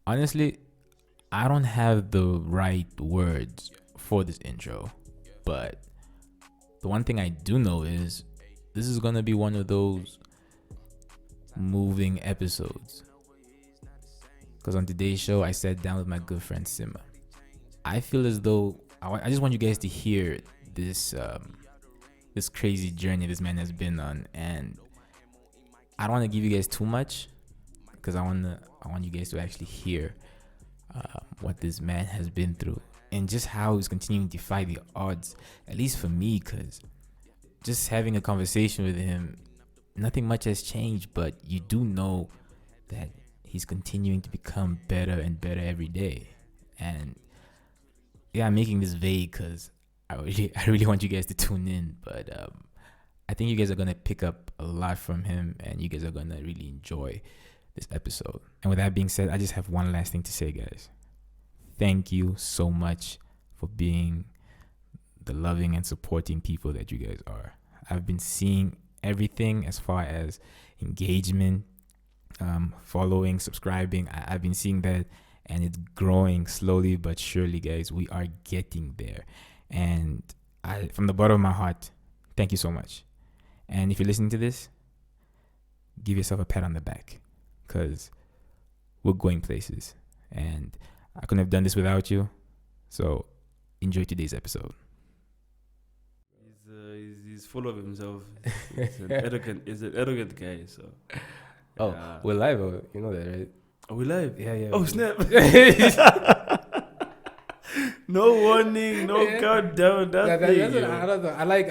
Honestly, I don't have the right words for this intro, but the one thing I do know is this is gonna be one of those moving episodes. Because on today's show, I sat down with my good friend Sima. I feel as though I just want you guys to hear this this crazy journey this man has been on, and I don't want to give you guys too much because I want you guys to actually hear what this man has been through and just how he's continuing to defy the odds. At least for me, because just having a conversation with him, nothing much has changed, but you do know that he's continuing to become better and better every day. And yeah, I'm making this vague because I really want you guys to tune in, but I think you guys are gonna pick up a lot from him, and you guys are gonna really enjoy this episode. And with that being said, I just have one last thing to say, guys. Thank you so much for being the loving and supporting people that you guys are. I've been seeing everything as far as engagement, following, subscribing. I've been seeing that, and it's growing slowly but surely, guys. We are getting there, and from the bottom of my heart, thank you so much. And if you're listening to this, give yourself a pat on the back, because we're going places, and I couldn't have done this without you. So enjoy today's episode. He's full of himself. He's an arrogant guy. So. Oh, we're live. You know that, right? Are we live? Yeah. Oh snap! No warning, no countdown. That's what, I don't know. I like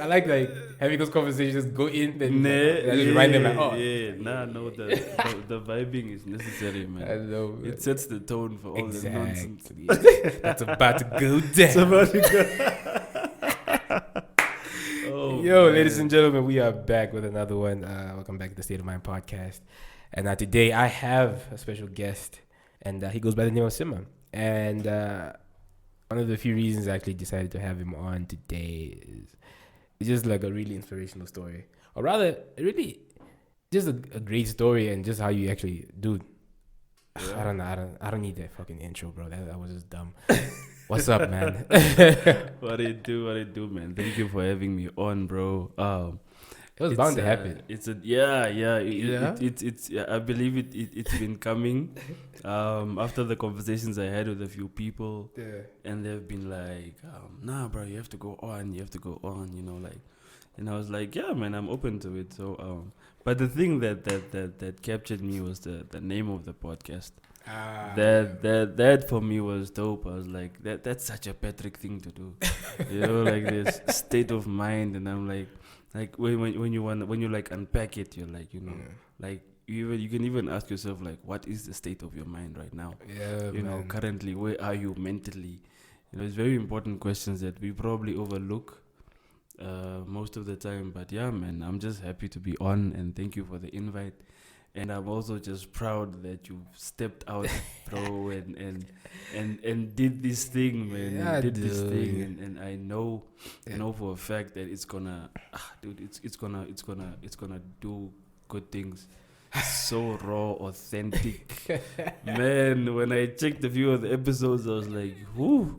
having those conversations. Go in, then just remind them like, oh, no. The vibing is necessary, man. I know. Man. It sets the tone for all the nonsense. That's about to go down. It's about to go. Yo, man. Ladies and gentlemen, we are back with another one. Welcome back to the State of Mind podcast. And today I have a special guest, and he goes by the name of Sima. And one of the few reasons I actually decided to have him on today is it's just like a really inspirational story, or rather, really just a great story, and just how you actually, dude. Yeah. I don't need that fucking intro, bro. That was just dumb. What's up, man? What do you do, man? Thank you for having me on, bro. It was bound to happen. It's I believe it's been coming. After the conversations I had with a few people, and they've been like, nah, bro, you have to go on, you know, like, and I was like, yeah, man, I'm open to it. So, but the thing that captured me was the name of the podcast. That for me was dope. I was like, that's such a Patrick thing to do, you know, like this state of mind. And I'm like when you like unpack it, you're like, you know, like you can even ask yourself, like, what is the state of your mind right now? Yeah, you know, currently, where are you mentally? You know, it's very important questions that we probably overlook most of the time. But yeah, man, I'm just happy to be on, and thank you for the invite. And I'm also just proud that you stepped out, bro, and did this thing, man. Yeah, this thing, and I know for a fact that it's gonna, dude, it's gonna do good things. So raw, authentic, man. When I checked a few of the episodes, I was like, whoo.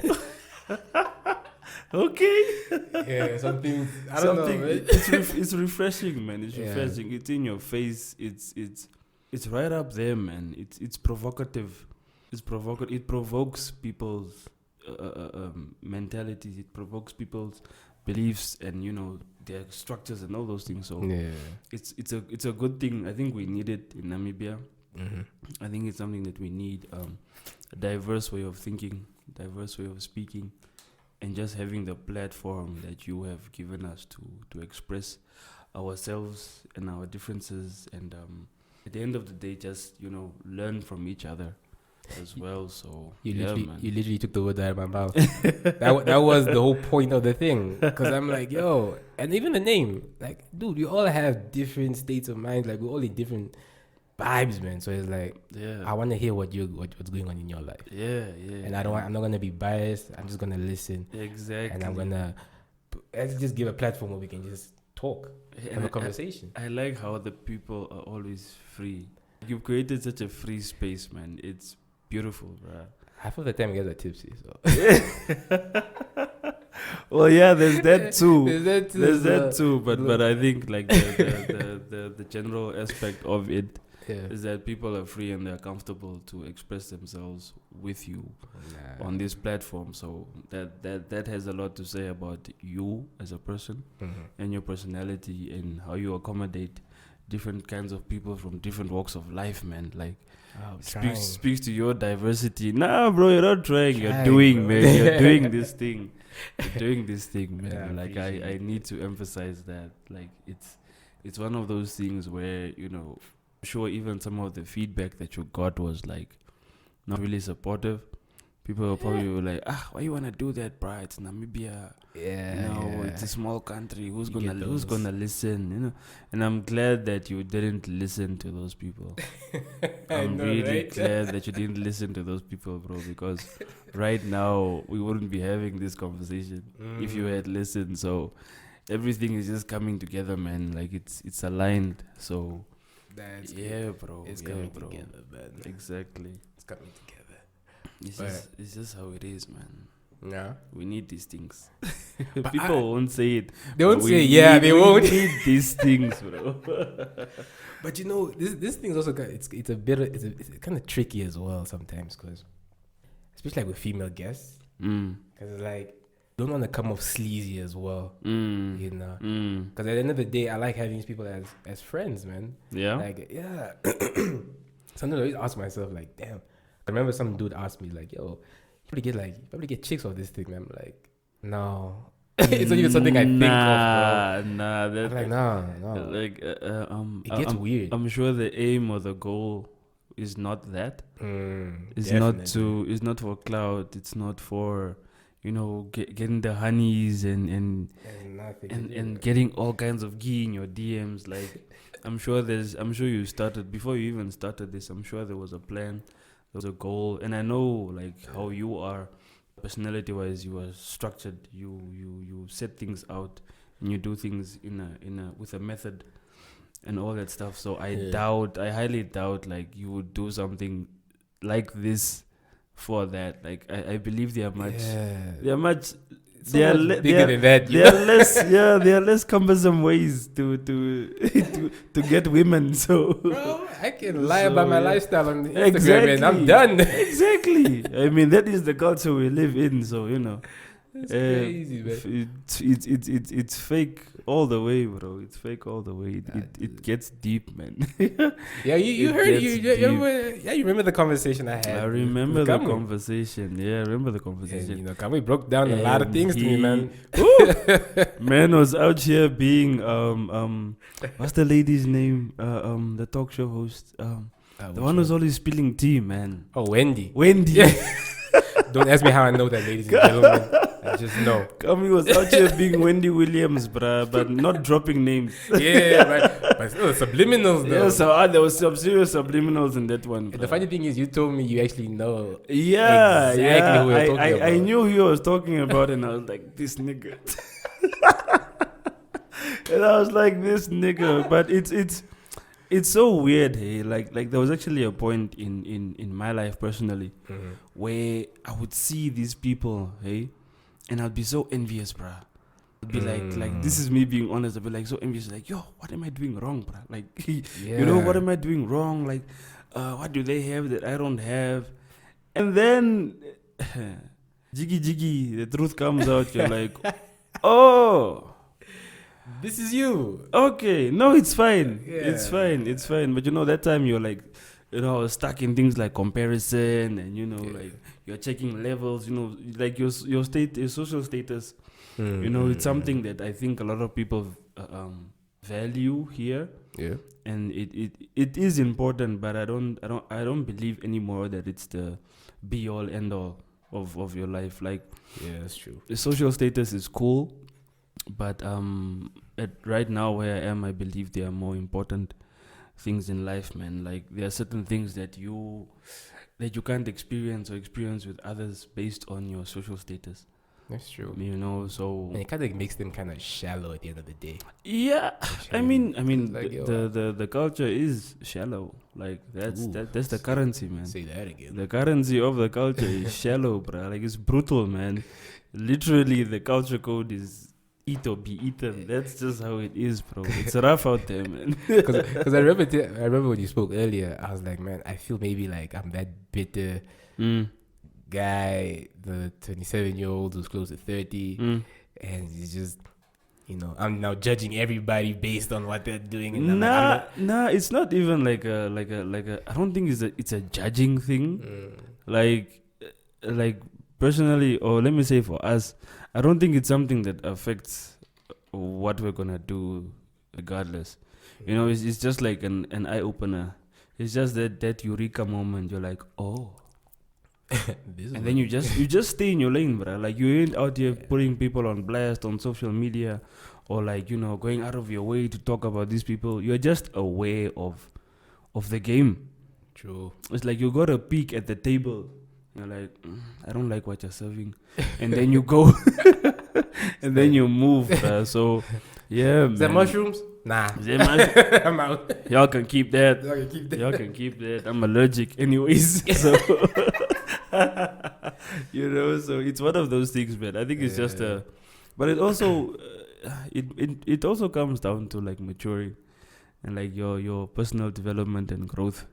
Okay. Yeah, something. I don't know. Man. It's refreshing, man. It's refreshing. It's in your face. It's right up there, man. It's provocative. It provokes people's mentalities. It provokes people's beliefs, and you know, their structures and all those things. So it's a good thing. I think we need it in Namibia. Mm-hmm. I think it's something that we need. A diverse way of thinking, diverse way of speaking. And just having the platform that you have given us to express ourselves and our differences, and at the end of the day, just, you know, learn from each other as well. So you literally took the word out of my mouth. that was the whole point of the thing. Because I'm like, yo, and even the name, like, dude, we all have different states of mind. Like, we're all in different vibes, man. So it's like, I want to hear what's going on in your life. And I'm not gonna be biased. I'm just gonna listen. Exactly. And I'm gonna just give a platform where we can just talk, have a conversation. I like how the people are always free. You've created such a free space, man. It's beautiful, bro. Half of the time, guys are tipsy. So. Well, yeah, there's that too. There's that too. But I think like the general aspect of it Yeah. is that people are free and they're comfortable to express themselves with you on this platform. So that has a lot to say about you as a person and your personality and how you accommodate different kinds of people from different walks of life, man. Like speaks to your diversity. Nah, bro, you're not trying. You're doing, bro. man. You're doing this thing. You're doing this thing, man. Yeah, like I need to emphasize that. Like it's one of those things where, you know, sure even some of the feedback that you got was like not really supportive. People probably were like, why you wanna do that, bro? It's Namibia. It's a small country. Who's gonna listen? You know. And I'm glad that you didn't listen to those people. I'm really glad that you didn't listen to those people, bro, because right now we wouldn't be having this conversation if you had listened. So everything is just coming together, man. Like it's aligned. So that's bro. It's coming together, man. Exactly. It's coming together. It's just how it is, man. Yeah. We need these things. People won't say it. They won't say it. They won't. We need these things, bro. But you know, this thing is also it's kind of tricky as well sometimes, because especially like with female guests, because like don't want to come off sleazy as well, you know. Because at the end of the day, I like having these people as friends, man. Yeah. Like sometimes I always ask myself like, damn. I remember some dude asked me like, yo, you probably get chicks off this thing, man. I'm like, no. It's not even something I think of, bro. I'm like, no. Like, it gets weird. I'm sure the aim or the goal is not that. It's definitely. It's not for clout. It's not for, you know, getting the honeys and getting all kinds of ghee in your DMs. Like, I'm sure you started before you even started this. I'm sure there was a plan. There was a goal, and I know like how you are, personality-wise. You are structured. You set things out, and you do things with a method, and all that stuff. So I highly doubt like you would do something like this for that. Like I believe they are much. They are bigger than that. There are less cumbersome ways to get women. So bro, I can lie about my lifestyle on Instagram and I'm done. Exactly. I mean, that is the culture we live in. So you know, it's crazy, man. It's fake all the way, bro. It's fake all the way. It gets deep, man. Yeah, you heard it. You remember the conversation I had. I remember the conversation. Yeah, I remember the conversation. And, you know, Kamui broke down a lot of things to me, man. Man was out here being what's the lady's name? The talk show host. The one who's always spilling tea, man. Oh, Wendy. Yeah. Don't ask me how I know that, ladies and gentlemen. I just know. Kami was out here being Wendy Williams, bruh, but not dropping names. Yeah, but still subliminals, though. Yeah, so there was some serious subliminals in that one. The funny thing is, you told me you actually know who who you're talking about. I knew who I was talking about, and I was like, this nigga. And I was like, this nigga. But it's so weird, hey. Like there was actually a point in my life personally where I would see these people, hey, and I'd be so envious, bruh. I'd be like this is me being honest. I'd be like so envious, like, yo, what am I doing wrong, bruh? Like, you know, what am I doing wrong? Like, what do they have that I don't have? And then, jiggy, the truth comes out. You're like, oh. This is you. Okay, no, it's fine. Yeah. It's fine. But you know, that time you're like, you know, I was stuck in things like comparison, and you know, like you're checking levels. You know, like your social status. You know, it's something that I think a lot of people value here. Yeah, and it is important, but I don't believe anymore that it's the be all end all of your life. Like, yeah, that's true. The social status is cool. But right now where I am, I believe there are more important things in life, man. Like, there are certain things that you can't experience with others based on your social status. That's true. You know, so And it kind of makes them kind of shallow at the end of the day. yeah. I mean, Like, the culture is shallow. Like that's the currency, man. Say that again. The currency of the culture is shallow, bro. Like it's brutal, man. Literally, the culture code is eat or be eaten. That's just how it is, bro. It's rough out there, man. Because I remember when you spoke earlier, I was like, man, I feel maybe like I'm that bitter guy, the 27-year-old who's close to 30, and he's just, you know, I'm now judging everybody based on what they're doing. And Nah, it's not even like a. I don't think it's a judging thing. Like personally, or let me say for us, I don't think it's something that affects what we're gonna do, regardless. You know, it's just like an eye opener. It's just that eureka moment. You're like, oh. And then you just stay in your lane, bro. Like you ain't out here putting people on blast on social media, or like, you know, going out of your way to talk about these people. You're just aware of the game. True. It's like you got a peek at the table. You're like, I don't like what you're serving, and then you go, and then you move. So yeah, is that mushrooms? Nah. I'm out. Y'all can keep that. Y'all can keep that. I'm allergic anyways. So you know, so it's one of those things, man. I think it's just but it also it also comes down to like maturing and like your personal development and growth.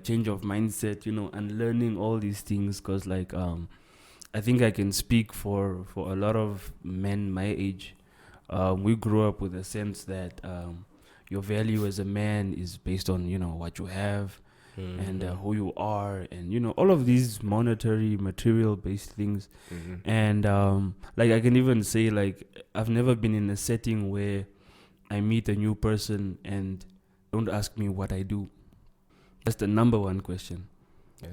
Change of mindset, you know, and learning all these things, because like I think I can speak for a lot of men my age. We grew up with a sense that your value as a man is based on, you know, what you have and who you are, and, you know, all of these monetary, material based things. And like I can even say, like, I've never been in a setting where I meet a new person and don't ask me what I do. That's the number one question.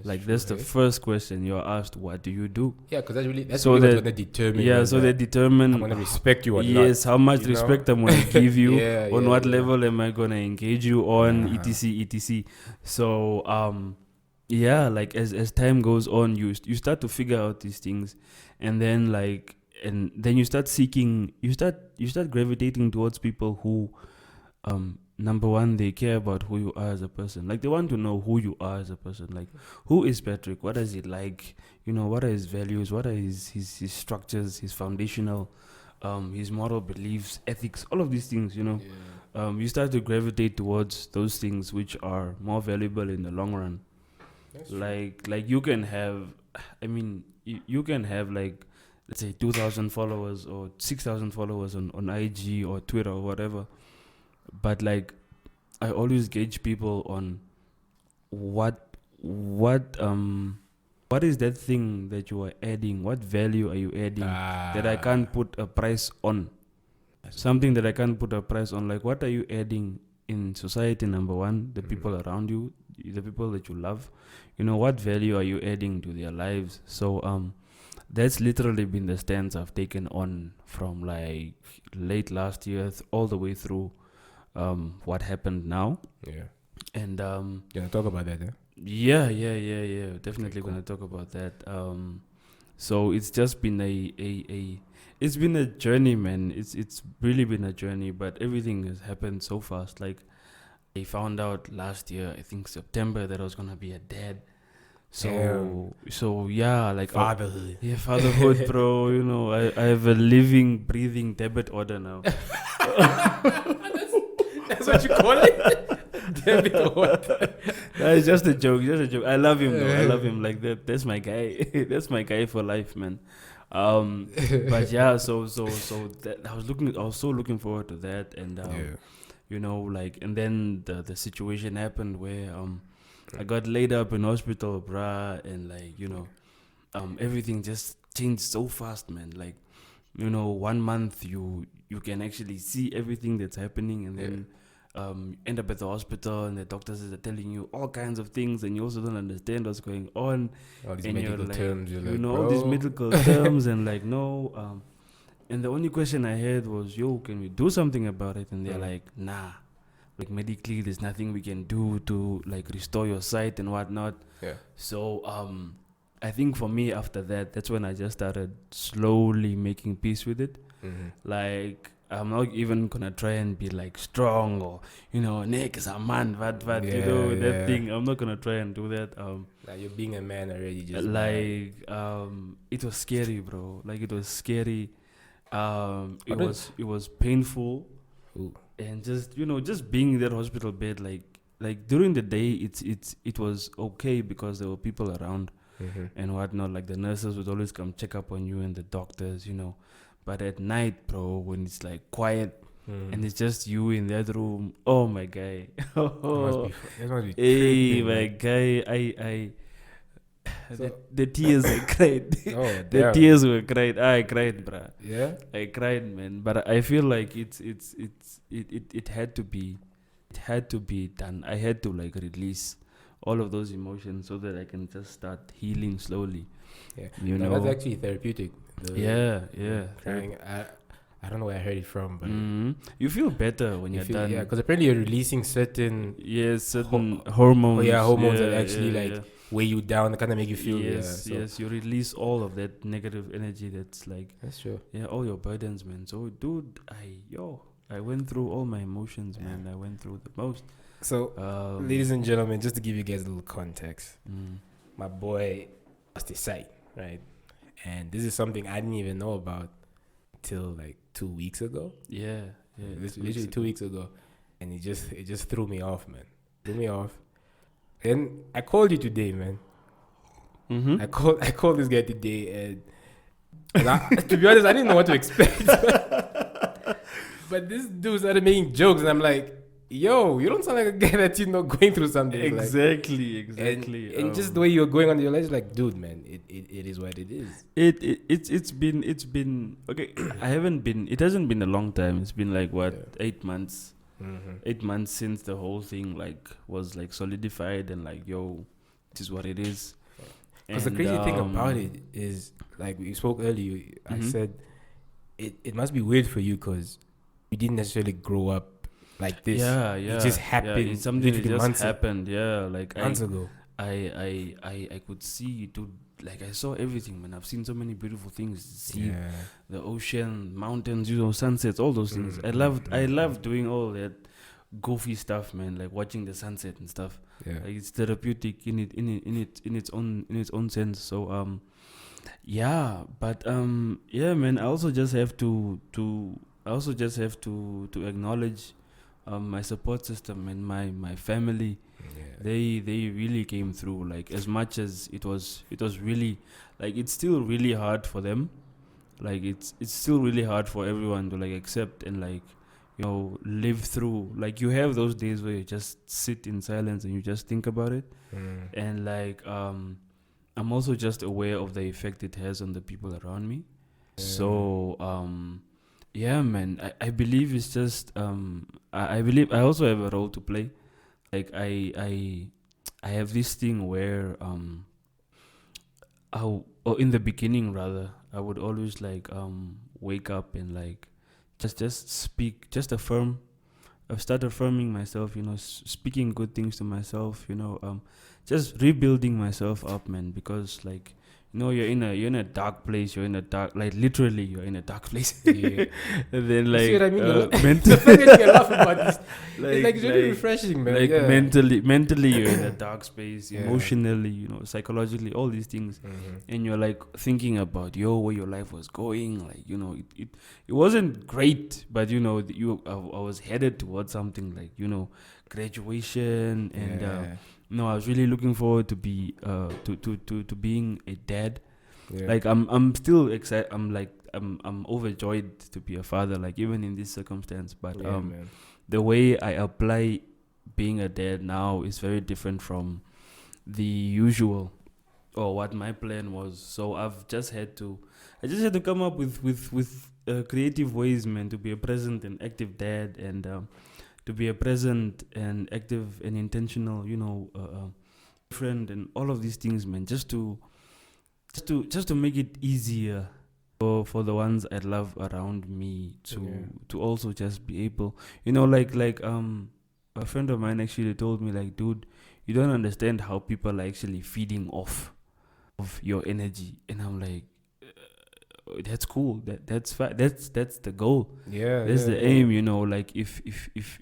That's the first question you're asked. What do you do? Yeah, because that's really what's going to determine. Yeah, so they determine. I'm going to respect you or not. Yes, how much respect I'm going to give you. On what level yeah. am I going to engage you on? etc. So like as time goes on, you start to figure out these things, and then then you start seeking. You start gravitating towards people who number one, they care about who you are as a person. Like, they want to know who you are as a person. Like, who is Patrick? What does he like? You know, what are his values? What are his structures, his foundational, his moral beliefs, ethics, all of these things, you know. You start to gravitate towards those things which are more valuable in the long run. Like you can have, you can have, like, let's say 2,000 followers or 6,000 followers on IG or Twitter or whatever. But like, I always gauge people on what is that thing that you are adding? What value are you adding that I can't put a price on? Something that I can't put a price on. Like, what are you adding in society? Number one, the people around you, the people that you love. You know, what value are you adding to their lives? So that's literally been the stance I've taken on from like late last year all the way through. What happened now? Yeah, and you gonna talk about that? Yeah. Definitely gonna talk about that. So it's just been it's been a journey, man. It's really been a journey, but everything has happened so fast. Like, I found out last year, I think September, that I was gonna be a dad. So yeah, like fatherhood. Fatherhood, bro. You know, I have a living, breathing debit order now. That's what you call it? Debit order. It's just a joke. I love him though. I love him. Like that's my guy. That's my guy for life, man. But yeah, so that I was so looking forward to that, and you know, like, and then the situation happened where I got laid up in hospital, bruh, and like, you know, everything just changed so fast, man. Like, you know, 1 month you can actually see everything that's happening, and then end up at the hospital, and the doctors are telling you all kinds of things, and you also don't understand what's going on. All these medical terms, you know, all these medical terms, and like, no. And the only question I had was, yo, can we do something about it? And they're like, nah. Like, medically, there's nothing we can do to like restore your sight and whatnot. Yeah. So I think for me after that's when I just started slowly making peace with it. Like, I'm not even gonna try and be like strong or, you know, Nick is a man, but you know, that thing. I'm not gonna try and do that. Like you're being a man already, just like it was scary, bro. Like it was scary. It was painful. Ooh. And just, you know, just being in that hospital bed, like during the day, it was okay because there were people around and whatnot. Like the nurses would always come check up on you and the doctors, you know. But at night, bro, when it's like quiet and it's just you in that room, oh my guy, It must be hey tripping, my man. guy, So- the tears I cried. Oh, The damn. tears were cried. I cried, bruh. Yeah. I cried, man. But I feel like it had to be done. I had to like release all of those emotions so that I can just start healing slowly. Yeah. You No, know. that's actually therapeutic. Yeah. Crying. I don't know where I heard it from, but You feel better when you're done. yeah, because apparently you're releasing certain certain hormones. hormones that actually weigh you down, that kind of make you feel. Yes, you release all of that negative energy that's like, That's true. yeah, all your burdens, man. So, dude, I went through all my emotions, man. I went through the most. So, ladies and gentlemen, just to give you guys a little context, my boy lost his sight, right? And this is something I didn't even know about till like 2 weeks ago. Yeah. Literally 2 weeks ago, and it just threw me off, man. Threw me off. And I called you today, man. I called this guy today, and to be honest, I didn't know what to expect. But this dude started making jokes, and I'm like, yo, you don't sound like a guy that's, you know, going through something. Exactly. And just the way you're going on your legs, like, dude, man, it is what it is. It's been okay. It hasn't been a long time. It's been like 8 months. 8 months since the whole thing like was like solidified and like, yo, this is what it is. Because the crazy thing about it is, like we spoke earlier, I said it must be weird for you because you didn't necessarily grow up like this. Yeah. It just happened. Yeah, it's something that just months happened. Yeah, like months ago. I could see, dude. Like I saw everything, man. I've seen so many beautiful things. See the ocean, mountains, you know, sunsets, all those things. I loved doing all that goofy stuff, man. Like watching the sunset and stuff. Yeah. Like it's therapeutic in its own sense. So yeah, but yeah, man. I also just have to acknowledge my support system and my family. They really came through. Like as much as it was really like, it's still really hard for them. Like it's still really hard for everyone to like accept and like, you know, live through. Like you have those days where you just sit in silence and you just think about it. And like I'm also just aware of the effect it has on the people around me. So yeah, man, I believe it's just I believe I also have a role to play. Like I have this thing where or in the beginning rather, I would always like wake up and like just speak, just affirm. I've started affirming myself, you know, speaking good things to myself, you know, just rebuilding myself up, man, because like, you know, you're in a dark place. You're in a dark, like literally, you're in a dark place. Yeah. And then like, see what I mean? mentally, The fact that you can laugh about this, it's really refreshing, man. like yeah. mentally, you're in a dark space. Yeah. Emotionally, you know, psychologically, all these things, and you're like thinking about where your life was going. Like, you know, it wasn't great, but you know, I was headed towards something like, you know, graduation and. No, I was really looking forward to be to being a dad. Yeah. Like I'm still excited. I'm overjoyed to be a father. Like even in this circumstance, but the way I apply being a dad now is very different from the usual or what my plan was. So I just had to come up with creative ways, man, to be a present and active dad and. To be a present and active and intentional, you know, friend and all of these things, man. Just to make it easier for the ones I love around me to also just be able, you know, like a friend of mine actually told me like, dude, you don't understand how people are actually feeding off of your energy. And I'm like, that's cool. That's fine. That's the goal. Yeah, that's the aim. You know, like if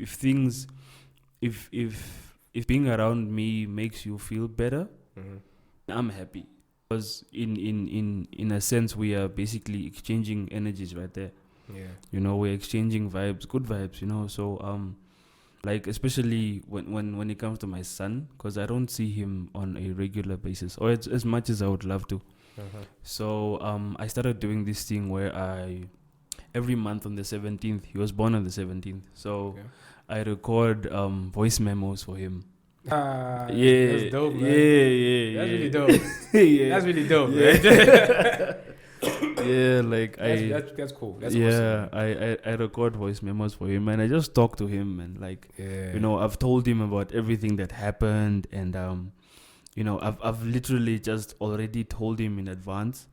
things, if being around me makes you feel better, I'm happy. Because in a sense, we are basically exchanging energies right there. Yeah. You know, we're exchanging vibes, good vibes. You know, so like especially when it comes to my son, because I don't see him on a regular basis, or as much as I would love to. So I started doing this thing where every month on the 17th, he was born on the 17th, so I record voice memos for him. Yeah, that's dope, man. Yeah, that's really dope. Yeah. That's really dope, man. Yeah, like that's cool. That's awesome. I record voice memos for him, and I just talk to him, and like you know, I've told him about everything that happened, and you know, I've literally just already told him in advance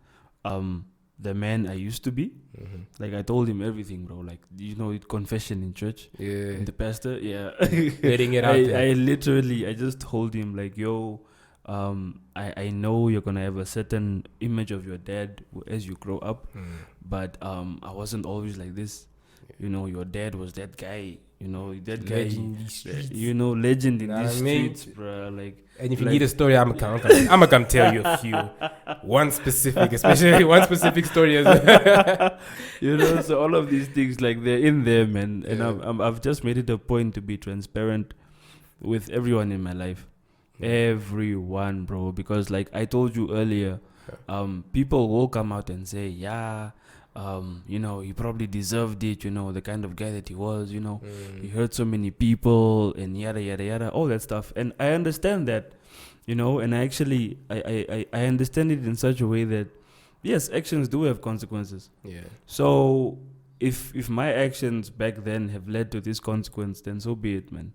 the man I used to be. Like I told him everything, bro. Like, you know, confession in church. Yeah. And the pastor, letting it out there. I just told him like, yo, I know you're gonna have a certain image of your dad as you grow up, but I wasn't always like this. You know, your dad was that guy. You know, that guy. You know, legend in these streets, bro. Like, and if you need a story, I'm gonna come tell you a few. One specific story. You know, so all of these things, like, they're in there, man. And I've just made it a point to be transparent with everyone in my life. Everyone, bro. Because like I told you earlier, people will come out and say, you know, he probably deserved it, you know, the kind of guy that he was, you know, he hurt so many people and yada, yada, yada, all that stuff. And I understand that, you know, and I actually, I understand it in such a way that, yes, actions do have consequences. Yeah. So if my actions back then have led to this consequence, then so be it, man.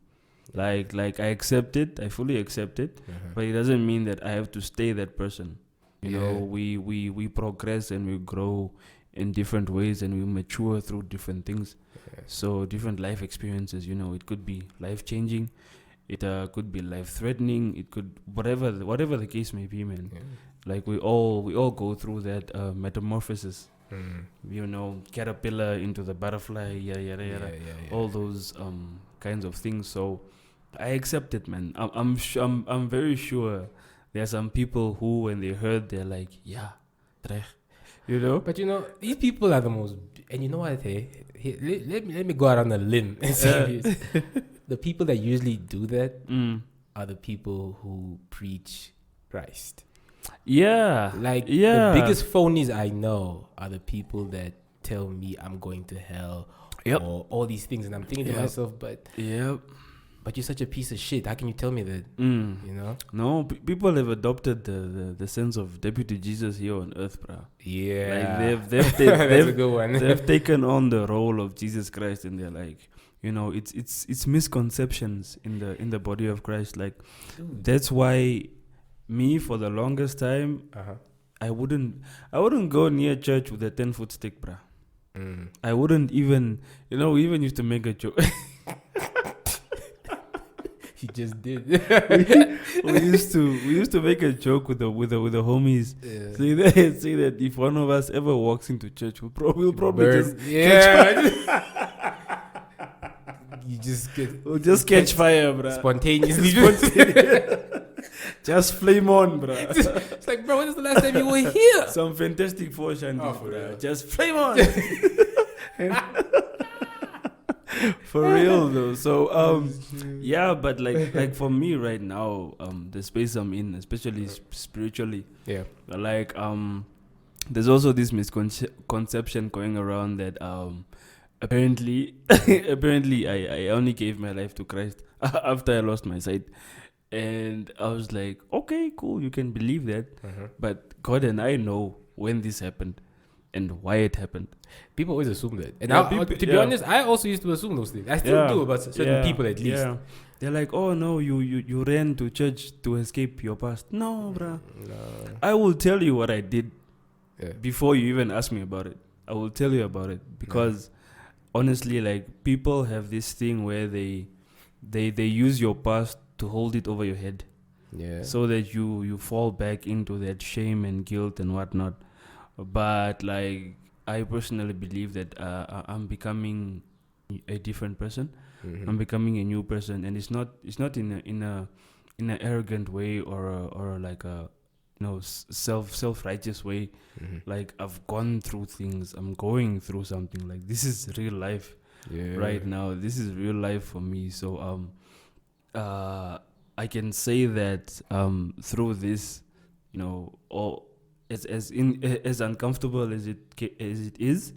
Like I accept it, I fully accept it, but it doesn't mean that I have to stay that person. You know, we progress and we grow in different ways, and we mature through different things. So different life experiences, you know, it could be life changing, it could be life threatening, it could whatever the case may be, man. Like we all go through that metamorphosis. You know, caterpillar into the butterfly, yada. All those kinds of things. So I accept it, man. I'm very sure there are some people who, when they heard, they're like, trech. You know? But you know, these people are the most, and you know what, let me go out on a limb and say this. The people that usually do that are the people who preach Christ. Yeah. Like, the biggest phonies I know are the people that tell me I'm going to hell or all these things, and I'm thinking to myself, but you're such a piece of shit. How can you tell me that? You know? No, people have adopted the sense of deputy Jesus here on earth, bro. Yeah. Like they've that's a good one. They've taken on the role of Jesus Christ, and they're like, you know, it's misconceptions in the body of Christ. Like, that's why me, for the longest time, I wouldn't go near church with a 10-foot stick, bro. I wouldn't even, you know, we even used to make a joke. He just did. we used to make a joke with the homies. Say that if one of us ever walks into church, we'll probably just we'll just catch fire, bro. Spontaneously. Just flame on, bro. It's like, bro, when is the last time you were here? Some Fantastic Four shanties, bro. Just flame on. For real though. So but like for me right now, the space I'm in, especially spiritually, like there's also this misconception going around that apparently I only gave my life to Christ after I lost my sight. And I was like, okay, cool, you can believe that, but God and I know when this happened and why it happened. People always assume that. And to be honest, I also used to assume those things. I still do about certain people, at least. Yeah. They're like, oh no, you ran to church to escape your past. No, bruh. No. I will tell you what I did before you even ask me about it. I will tell you about it because honestly, like, people have this thing where they use your past to hold it over your head. so that you fall back into that shame and guilt and whatnot. But like, I personally believe that I'm becoming a different person. I'm becoming a new person, and it's not in a arrogant way or like a self-righteous way. Like, I've gone through things, I'm going through something. Like, this is real life right now. This is real life for me. So I can say that through this, all as uncomfortable as it is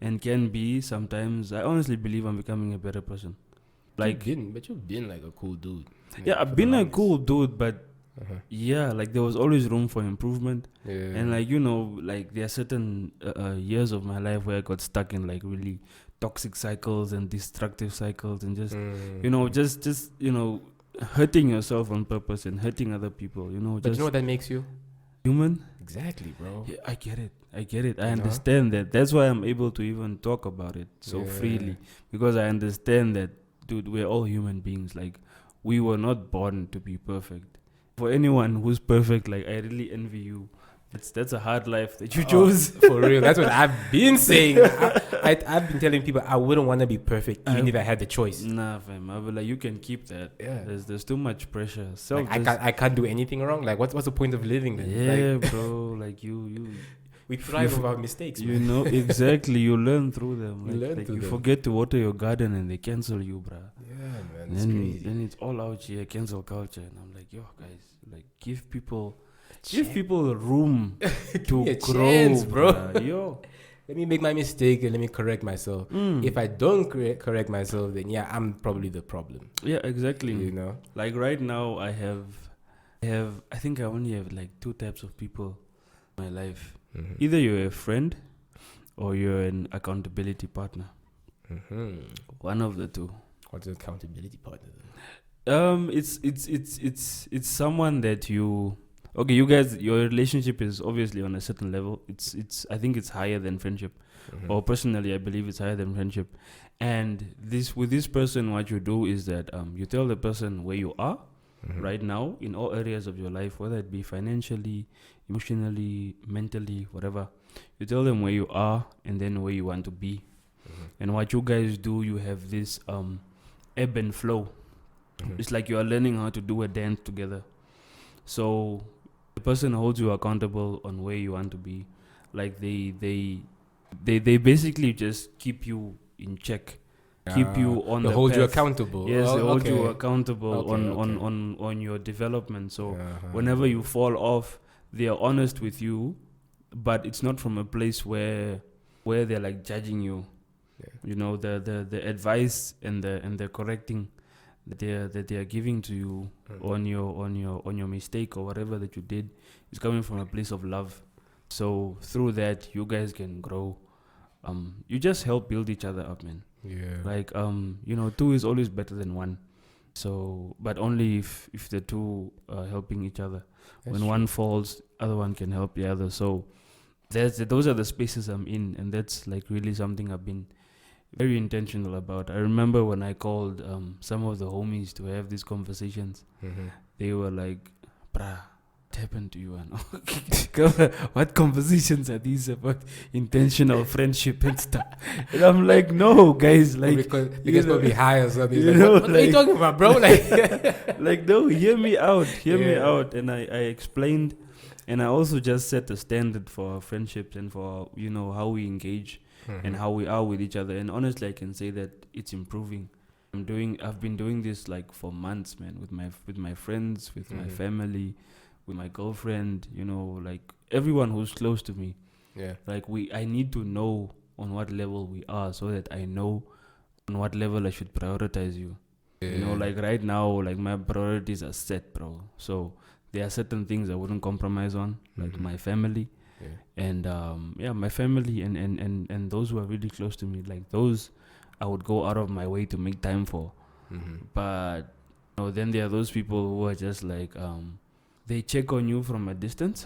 and can be sometimes, I honestly believe I'm becoming a better person. Like, you've been like a cool dude. Yeah, I've been a cool dude, but yeah, like, there was always room for improvement. And like, like, there are certain years of my life where I got stuck in like really toxic cycles and destructive cycles, and just just hurting yourself on purpose and hurting other people. But you know what that makes you? Human. Exactly, bro. Yeah, I get it. I understand that. That's why I'm able to even talk about it so freely, because I understand that, dude, we're all human beings. Like, we were not born to be perfect. For anyone who's perfect, like, I really envy you. That's a hard life that you chose. For real. That's what I've been saying. I've been telling people I wouldn't want to be perfect even if I had the choice. Nah, fam. I'll be like, you can keep that. Yeah. There's too much pressure. Like, I can't do anything wrong. Like, what's the point of living then? Yeah, like, bro. Like, we thrive over mistakes. Exactly. You learn through them. You forget to water your garden and they cancel you, bruh. Yeah, man. It's crazy. Then it's all out here, cancel culture. And I'm like, yo, guys, like, give people room to grow, chance, bro. Yo, let me make my mistake and let me correct myself. If I don't correct myself, then I'm probably the problem. Yeah, exactly. Like, right now I think I only have like two types of people in my life. Either you're a friend or you're an accountability partner. One of the two. What's an accountability partner? It's someone that you. Okay, you guys, your relationship is obviously on a certain level. I think it's higher than friendship, or personally, I believe it's higher than friendship. And with this person, what you do is that you tell the person where you are right now in all areas of your life, whether it be financially, emotionally, mentally, whatever. You tell them where you are and then where you want to be. And what you guys do, you have this ebb and flow. It's like you are learning how to do a dance together. So the person holds you accountable on where you want to be. Like, they basically just keep you in check, keep you on the hold path. you accountable. Yes, they hold you accountable on your development. So whenever you fall off, they are honest with you, but it's not from a place where they're like judging you. The advice and the correcting that they are giving to you on your mistake or whatever that you did is coming from a place of love. So through that, you guys can grow. You just help build each other up, man. Yeah. Like, two is always better than one. So, but only if the two are helping each other. When one falls, other one can help the other. So those are the spaces I'm in, and that's like really something I've been very intentional about. I remember when I called some of the homies to have these conversations, they were like, bruh, what happened to you? And what conversations are these about intentional friendship and stuff? And I'm like, no, guys, like, because probably high or something. What are you talking about, bro? Like, like, no, hear me out. And I explained, and I also just set a standard for our friendships and for how we engage and how we are with each other. And honestly, I can say that it's improving. I've been doing this like for months, man, with my friends, with my family, with my girlfriend, like everyone who's close to me. Yeah. Like, I need to know on what level we are so that I know on what level I should prioritize you. Yeah. Like right now, like my priorities are set, bro. So there are certain things I wouldn't compromise on, like my family. Yeah. And my family and those who are really close to me, like those I would go out of my way to make time for. But then there are those people who are just like they check on you from a distance,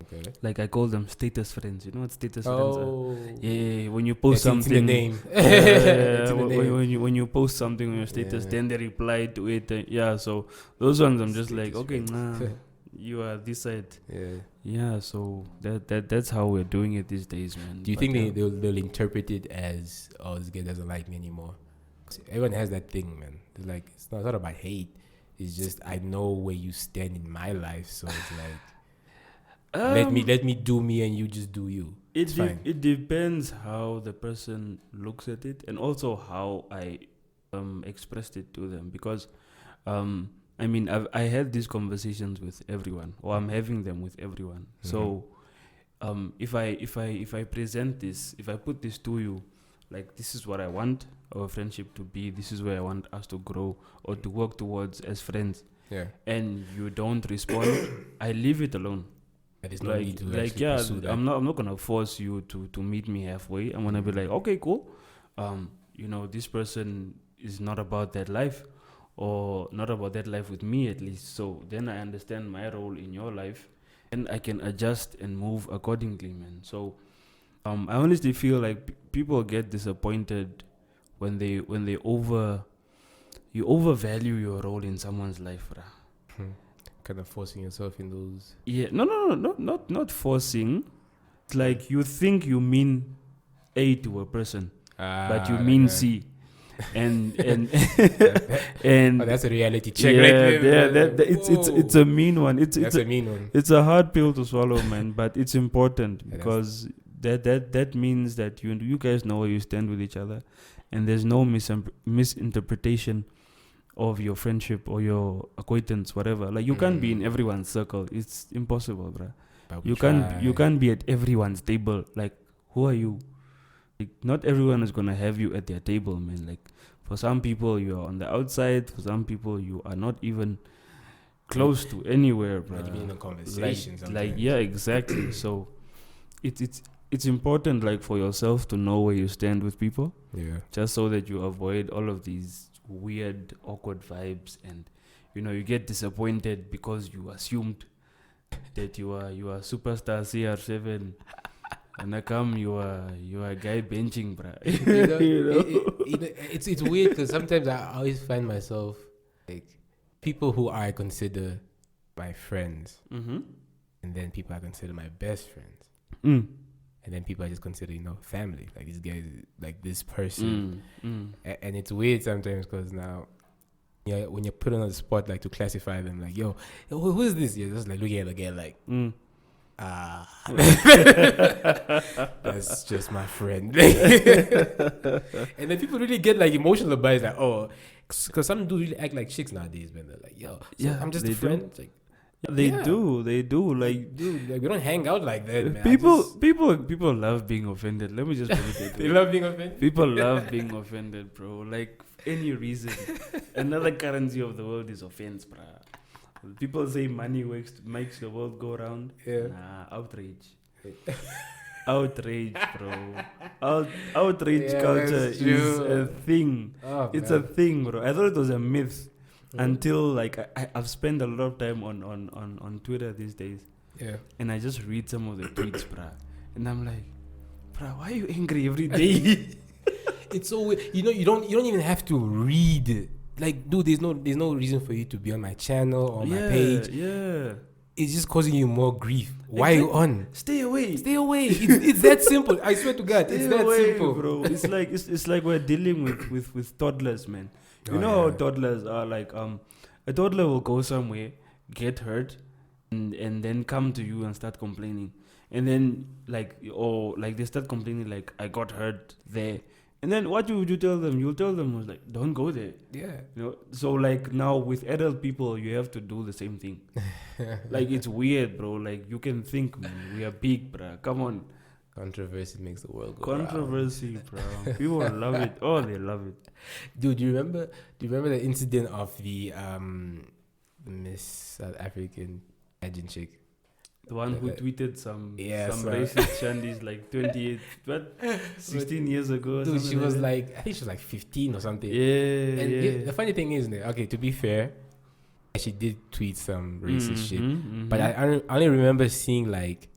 Okay. Like I call them status friends. You know what status friends are? Oh. Yeah, when you post It's in something, the name. yeah, It's in the name. when you post something on your status, Yeah. then they reply to it. Yeah, so those ones I'm just like, Status okay, friends. nah, you are this side. Yeah. Yeah, so that's how we're doing it these days, man. Do you But think yeah. they'll interpret it as, oh, this guy doesn't like me anymore? Everyone has that thing, man. It's like it's not about hate. It's just I know where you stand in my life, so it's like let me do me and you just do you. It's fine. It depends how the person looks at it, and also how I expressed it to them, because I mean I had these conversations with everyone, or I'm having them with everyone. So if I present this, if I put this to you, like this is what I want our friendship to be, this is where I want us to grow or to work towards as friends, and you don't respond, I leave it alone. There's no need to pursue that. I'm not gonna force you to meet me halfway. I'm gonna be like, okay, cool. You know, this person is not about that life, or not about that life with me at least. So then I understand my role in your life, and I can adjust and move accordingly, man. So I honestly feel like people get disappointed when they overvalue your role in someone's life, bruh. Kind of forcing yourself in those. Yeah, no, not forcing. It's like you think you mean A to a person, but you mean C, and and that's a reality check, yeah, right there. It's a mean one. It's a mean one. It's a hard pill to swallow, man, but it's important because that means that you guys know where you stand with each other, and there's no misinterpretation of your friendship or your acquaintance, whatever. Like you can't be in everyone's circle. It's impossible, bruh. You can't be at everyone's table. Like, who are you? Like, not everyone is gonna have you at their table, man. Like, for some people you are on the outside. For some people you are not even close to anywhere, bruh. Not even in a conversation. Like yeah, exactly. So it's important, like, for yourself to know where you stand with people. Yeah. Just so that you avoid all of these weird, awkward vibes, and you get disappointed because you assumed that you are superstar CR7, and I come you are a guy benching, bruh. It's weird because sometimes I always find myself like people who I consider my friends, and then people I consider my best friends. And then people I just consider, family. Like these guys, like this person. And it's weird sometimes because now, when you're put on the spot, like to classify them, like, yo, who is this? You're just like looking at again, like, that's just my friend. And then people really get like emotional about it, like, oh, because some do really act like chicks nowadays, man. They're like, yo, I'm just a friend. Like, They do. Like, dude, like, we don't hang out like that, man. People love being offended. Let me just put it that way. They love being offended? People love being offended, bro. Like, any reason. Another currency of the world is offense, bro. People say money makes the world go round. Yeah. Nah, outrage. Outrage, bro. Outrage culture is a thing. Oh, it's a thing, bro. I thought it was a myth. Until like I've spent a lot of time on Twitter these days, and I just read some of the tweets, bruh, and I'm like, bruh, why are you angry every day? It's so weird. You don't even have to read it. Like, dude, there's no reason for you to be on my channel or my page. Yeah, it's just causing you more grief. Why are you on? Stay away. It's that simple. I swear to God, it's that simple, bro. It's like we're dealing with toddlers, man. You know how toddlers are, like, a toddler will go somewhere, get hurt, and then come to you and start complaining. And then, they start complaining, like, I got hurt there. And then what would you tell them? You'll tell them, like, don't go there. Yeah. So, like, now with adult people, you have to do the same thing. Like, it's weird, bro. Like, you can think, man, we are big, bro. Come on. Controversy makes the world go Controversy, bro. People love it. Oh, they love it. Dude, do you remember the incident of the Miss South African pageant chick? The one who tweeted some racist shandies like 16 years ago. Dude, she was like, I think she was like 15 or something. Yeah. And the funny thing is, okay, to be fair, she did tweet some racist shit. But I only remember seeing like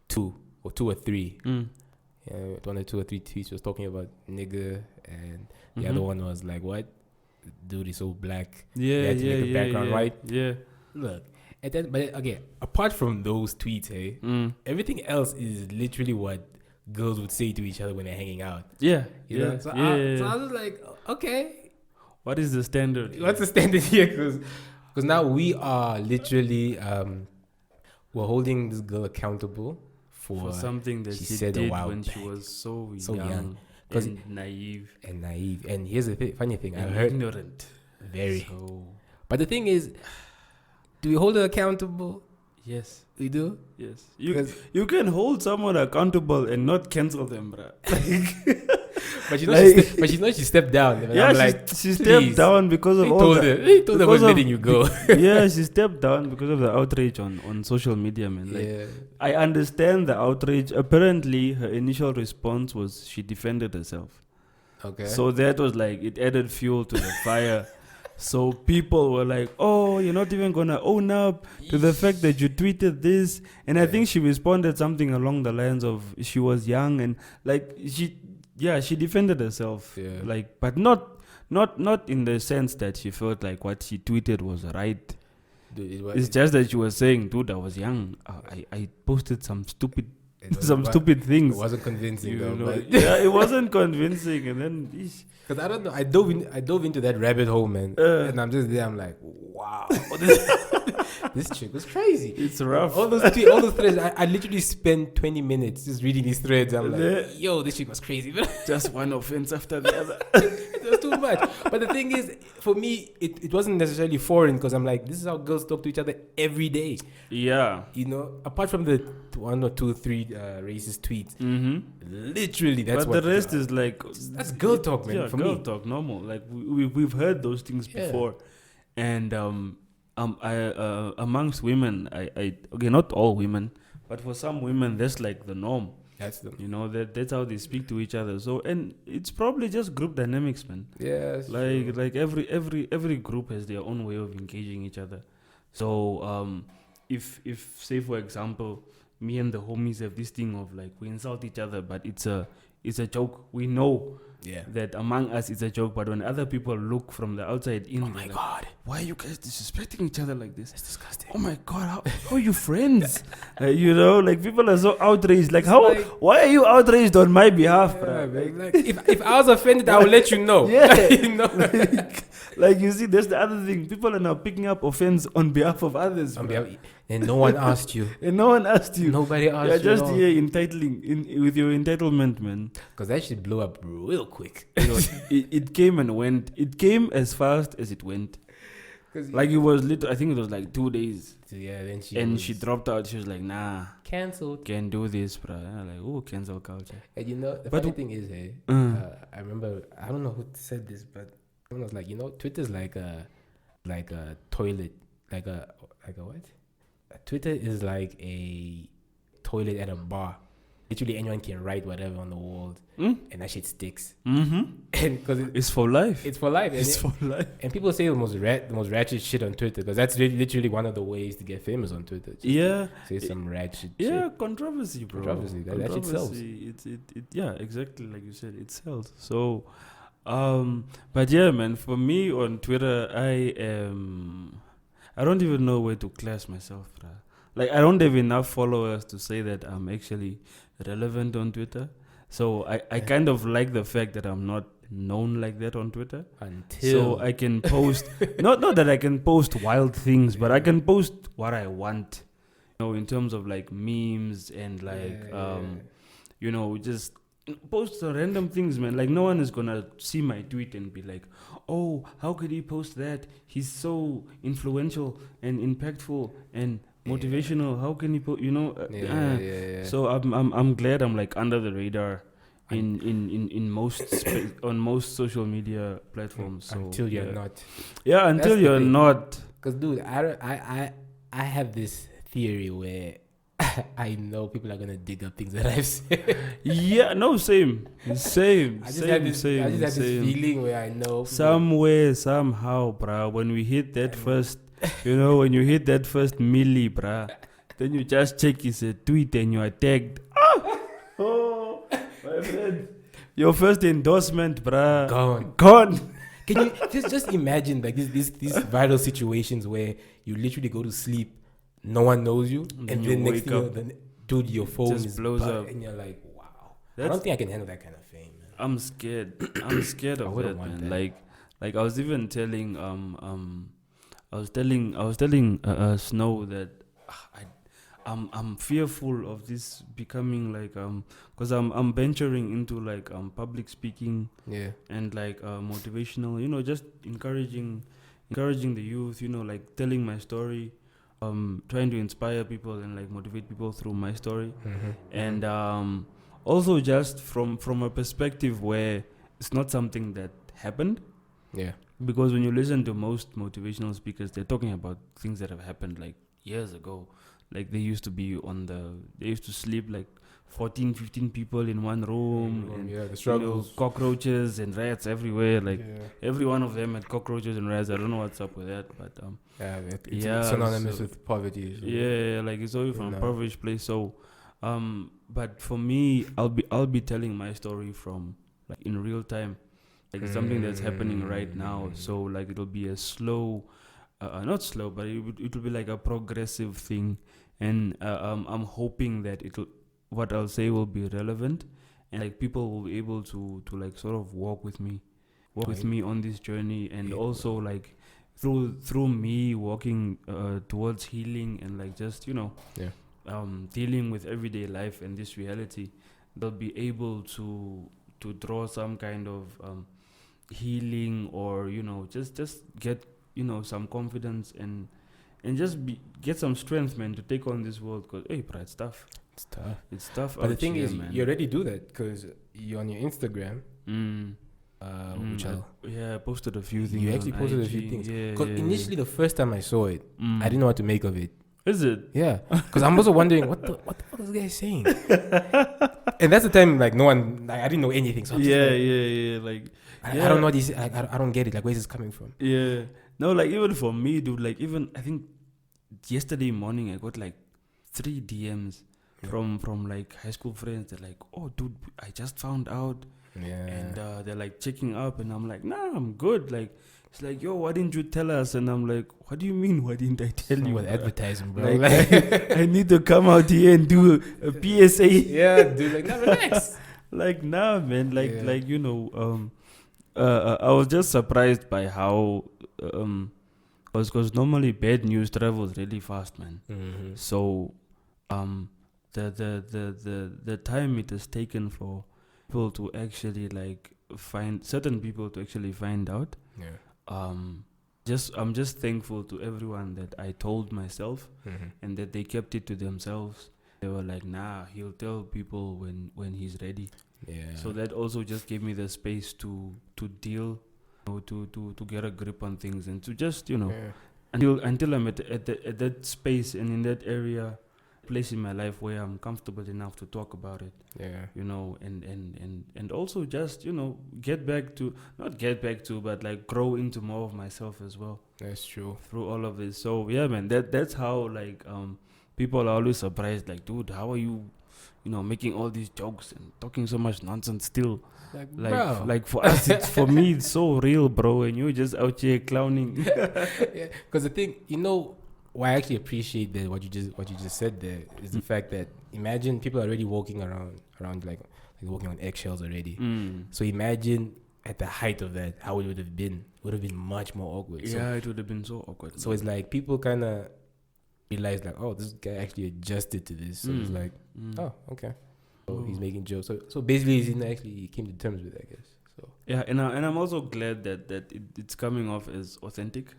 two or three. One or two or three tweets was talking about nigger, and the other one was like, what? Dude is so black. Yeah, had to make the background white. Yeah. Look, and then, but again, apart from those tweets, everything else is literally what girls would say to each other when they're hanging out. Yeah. You know? So I was like, okay. What is the standard? What's the standard here? Because now we are literally, we're holding this girl accountable for something that she said did when she was so young and naive. And here's the funny thing. I heard ignorant. Very. So. But the thing is, do we hold her accountable? Yes. We do? Yes. You can hold someone accountable and not cancel them, bruh. But you know, she stepped down. And yeah, she stepped down because of he told her we're letting you go. Yeah, she stepped down because of the outrage on social media, man. Like, I understand the outrage. Apparently, her initial response was she defended herself. Okay. So that was like, it added fuel to the fire. So people were like, oh, you're not even going to own up to the fact that you tweeted this. And I think she responded something along the lines of she was young and like she defended herself. Yeah. Like, but not in the sense that she felt like what she tweeted was right. Dude, it's just that she was saying, dude, I was young. I posted some stupid things. It wasn't convincing though. But yeah, it wasn't convincing. And then... Because I don't know, I dove into that rabbit hole, man, and I'm just there. I'm like, wow, this chick was crazy. It's rough. All those threads. I literally spent 20 minutes just reading these threads. I'm like, yo, this chick was crazy. Just one offense after the other. It was too much. But the thing is, for me, it wasn't necessarily foreign because I'm like, this is how girls talk to each other every day. Yeah. You know, apart from the 1 or 2, 3 racist tweets, literally that's but the rest is like that's girl talk, man. Yeah, for girl me. talk, normal. Like we've heard those things before, and I amongst women, I okay, not all women, but for some women, that's like the norm. That's the, you know, that's how they speak to each other. So, and it's probably just group dynamics, man. Yeah, like every group has their own way of engaging each other. So if say for example, me and the homies have this thing of like we insult each other, but it's a joke. We know that among us it's a joke, but when other people look from the outside in, oh my god, why are you guys disrespecting each other like this? It's disgusting. Oh my god, how are you friends? You know, like people are so outraged. Like why are you outraged on my behalf, bro? Like, if I was offended, I will let you know. Yeah, you know. Like you see, that's the other thing. People are now picking up offense on behalf of others. And no one asked you. Nobody asked you. You're just here entitling with your entitlement, man. Because that should blow up real quick. It came and went. It came as fast as it went. Like it was I think it was like 2 days. Yeah, then she dropped out. She was like, nah, cancelled. Can't do this, bro. I'm like, oh, cancel culture. And you know, the funny thing is, I remember, I don't know who said this, but someone was like, you know, Twitter's like a toilet, like a what? Twitter is like a toilet at a bar. Literally anyone can write whatever on the walls, and that shit sticks. And because it's for life. It's for life. It's for life. And people say the most ratchet shit on Twitter because that's literally one of the ways to get famous on Twitter. Say some ratchet shit. Yeah, controversy, bro. Controversy. That shit sells. Yeah, exactly like you said, it sells. So, but yeah, man, for me on Twitter, I don't even know where to class myself, bro. Like, I don't have enough followers to say that I'm actually relevant on Twitter. So I kind of like the fact that I'm not known like that on Twitter. So I can post, not that I can post wild things, but I can post what I want. You know, in terms of like memes and like, you know, just post random things, man. Like no one is gonna see my tweet and be like, oh, how could he post that? He's so influential and impactful and motivational. How can he put, you know? So I'm glad I'm like under the radar in most on most social media platforms. So, until you're not. Yeah, until you're not. Because dude, I have this theory where I know people are gonna dig up things that I've said. Yeah, no, same. I just have this feeling where I know somewhere, somehow, bro. When we hit that first You know, when you hit that first milli, bruh, then you just check his tweet and you are tagged. Oh, my friend. Your first endorsement, bruh. Gone. Can you just imagine like these viral situations where you literally go to sleep, no one knows you, and you then next wake thing you know, up, dude, your phone just is blows up. and you're like, wow. I don't think I can handle that kind of fame, man. I'm scared. I'm scared of that, man. That. Like I was even telling I was telling Snow that I'm fearful of this becoming like because I'm venturing into like public speaking, and like motivational, you know, just encouraging the youth, you know, like telling my story, trying to inspire people and like motivate people through my story, and also just from a perspective where it's not something that happened. Because when you listen to most motivational speakers, they're talking about things that have happened like years ago. Like they used to sleep like 14, 15 people in one room, and the struggles, you know, cockroaches and rats everywhere. Like every one of them had cockroaches and rats. I don't know what's up with that, but it's synonymous with poverty. So like it's always from a impoverished place. So, but for me, I'll be telling my story from like in real time, like it's something that's happening right now. So like it'll be a slow. Not slow, but it will be like a progressive thing, and I'm hoping that what I'll say will be relevant, and like people will be able to like sort of walk with me on this journey, and also like through me walking towards healing and like just, you know, dealing with everyday life and this reality, they'll be able to draw some kind of healing, or, you know, just get, you know, some confidence and just get some strength, man, to take on this world. Because hey, bro, it's tough. It's tough. But the thing is, man, you already do that because you're on your Instagram. Which I posted a few things. You actually posted a few things. Because initially, the first time I saw it, I didn't know what to make of it. Is it? Yeah. Because I'm also wondering what the fuck is this guy saying? And that's the time, like, no one, like, I didn't know anything. So I don't know this. I don't get it. Like, where's this coming from? Yeah. No, like, even for me, dude, like, even I think yesterday morning I got like 3 DMs from like high school friends. They're like, oh, dude, I just found out. And they're like checking up, and I'm like, nah, I'm good. Like, it's like, yo, why didn't you tell us? And I'm like, what do you mean, why didn't I tell you? With advertising, bro. Like, I need to come out here and do a PSA. Yeah, dude, like, nah, relax. Like, nah, man. Like, you know, I was just surprised by how, because normally bad news travels really fast, man. So, the time it has taken for people to actually like certain people to actually find out. I'm just thankful to everyone that I told myself, and that they kept it to themselves. They were like, nah, he'll tell people when he's ready. So that also just gave me the space to deal, you know, to get a grip on things, and to just, you know, until I'm at that space and in that area, place in my life where I'm comfortable enough to talk about it. You know, and also just, you know, but like grow into more of myself as well. That's true. Through all of this. So yeah, man, that's how like people are always surprised, like, dude, how are you, you know, making all these jokes and talking so much nonsense still? Like for us, for me, it's so real, bro, and you're just out here clowning. Because the thing, you know, why I actually appreciate that what you just said there is the fact that imagine people are already walking around like walking on eggshells already. So imagine at the height of that, how it would have been. It would have been much more awkward. It would have been so awkward. So it's like people kind of realize like, oh, this guy actually adjusted to this. So it's like, oh, okay. So he's making jokes. So basically, he came to terms with it, I guess. So yeah, and I'm also glad that it's coming off as authentic.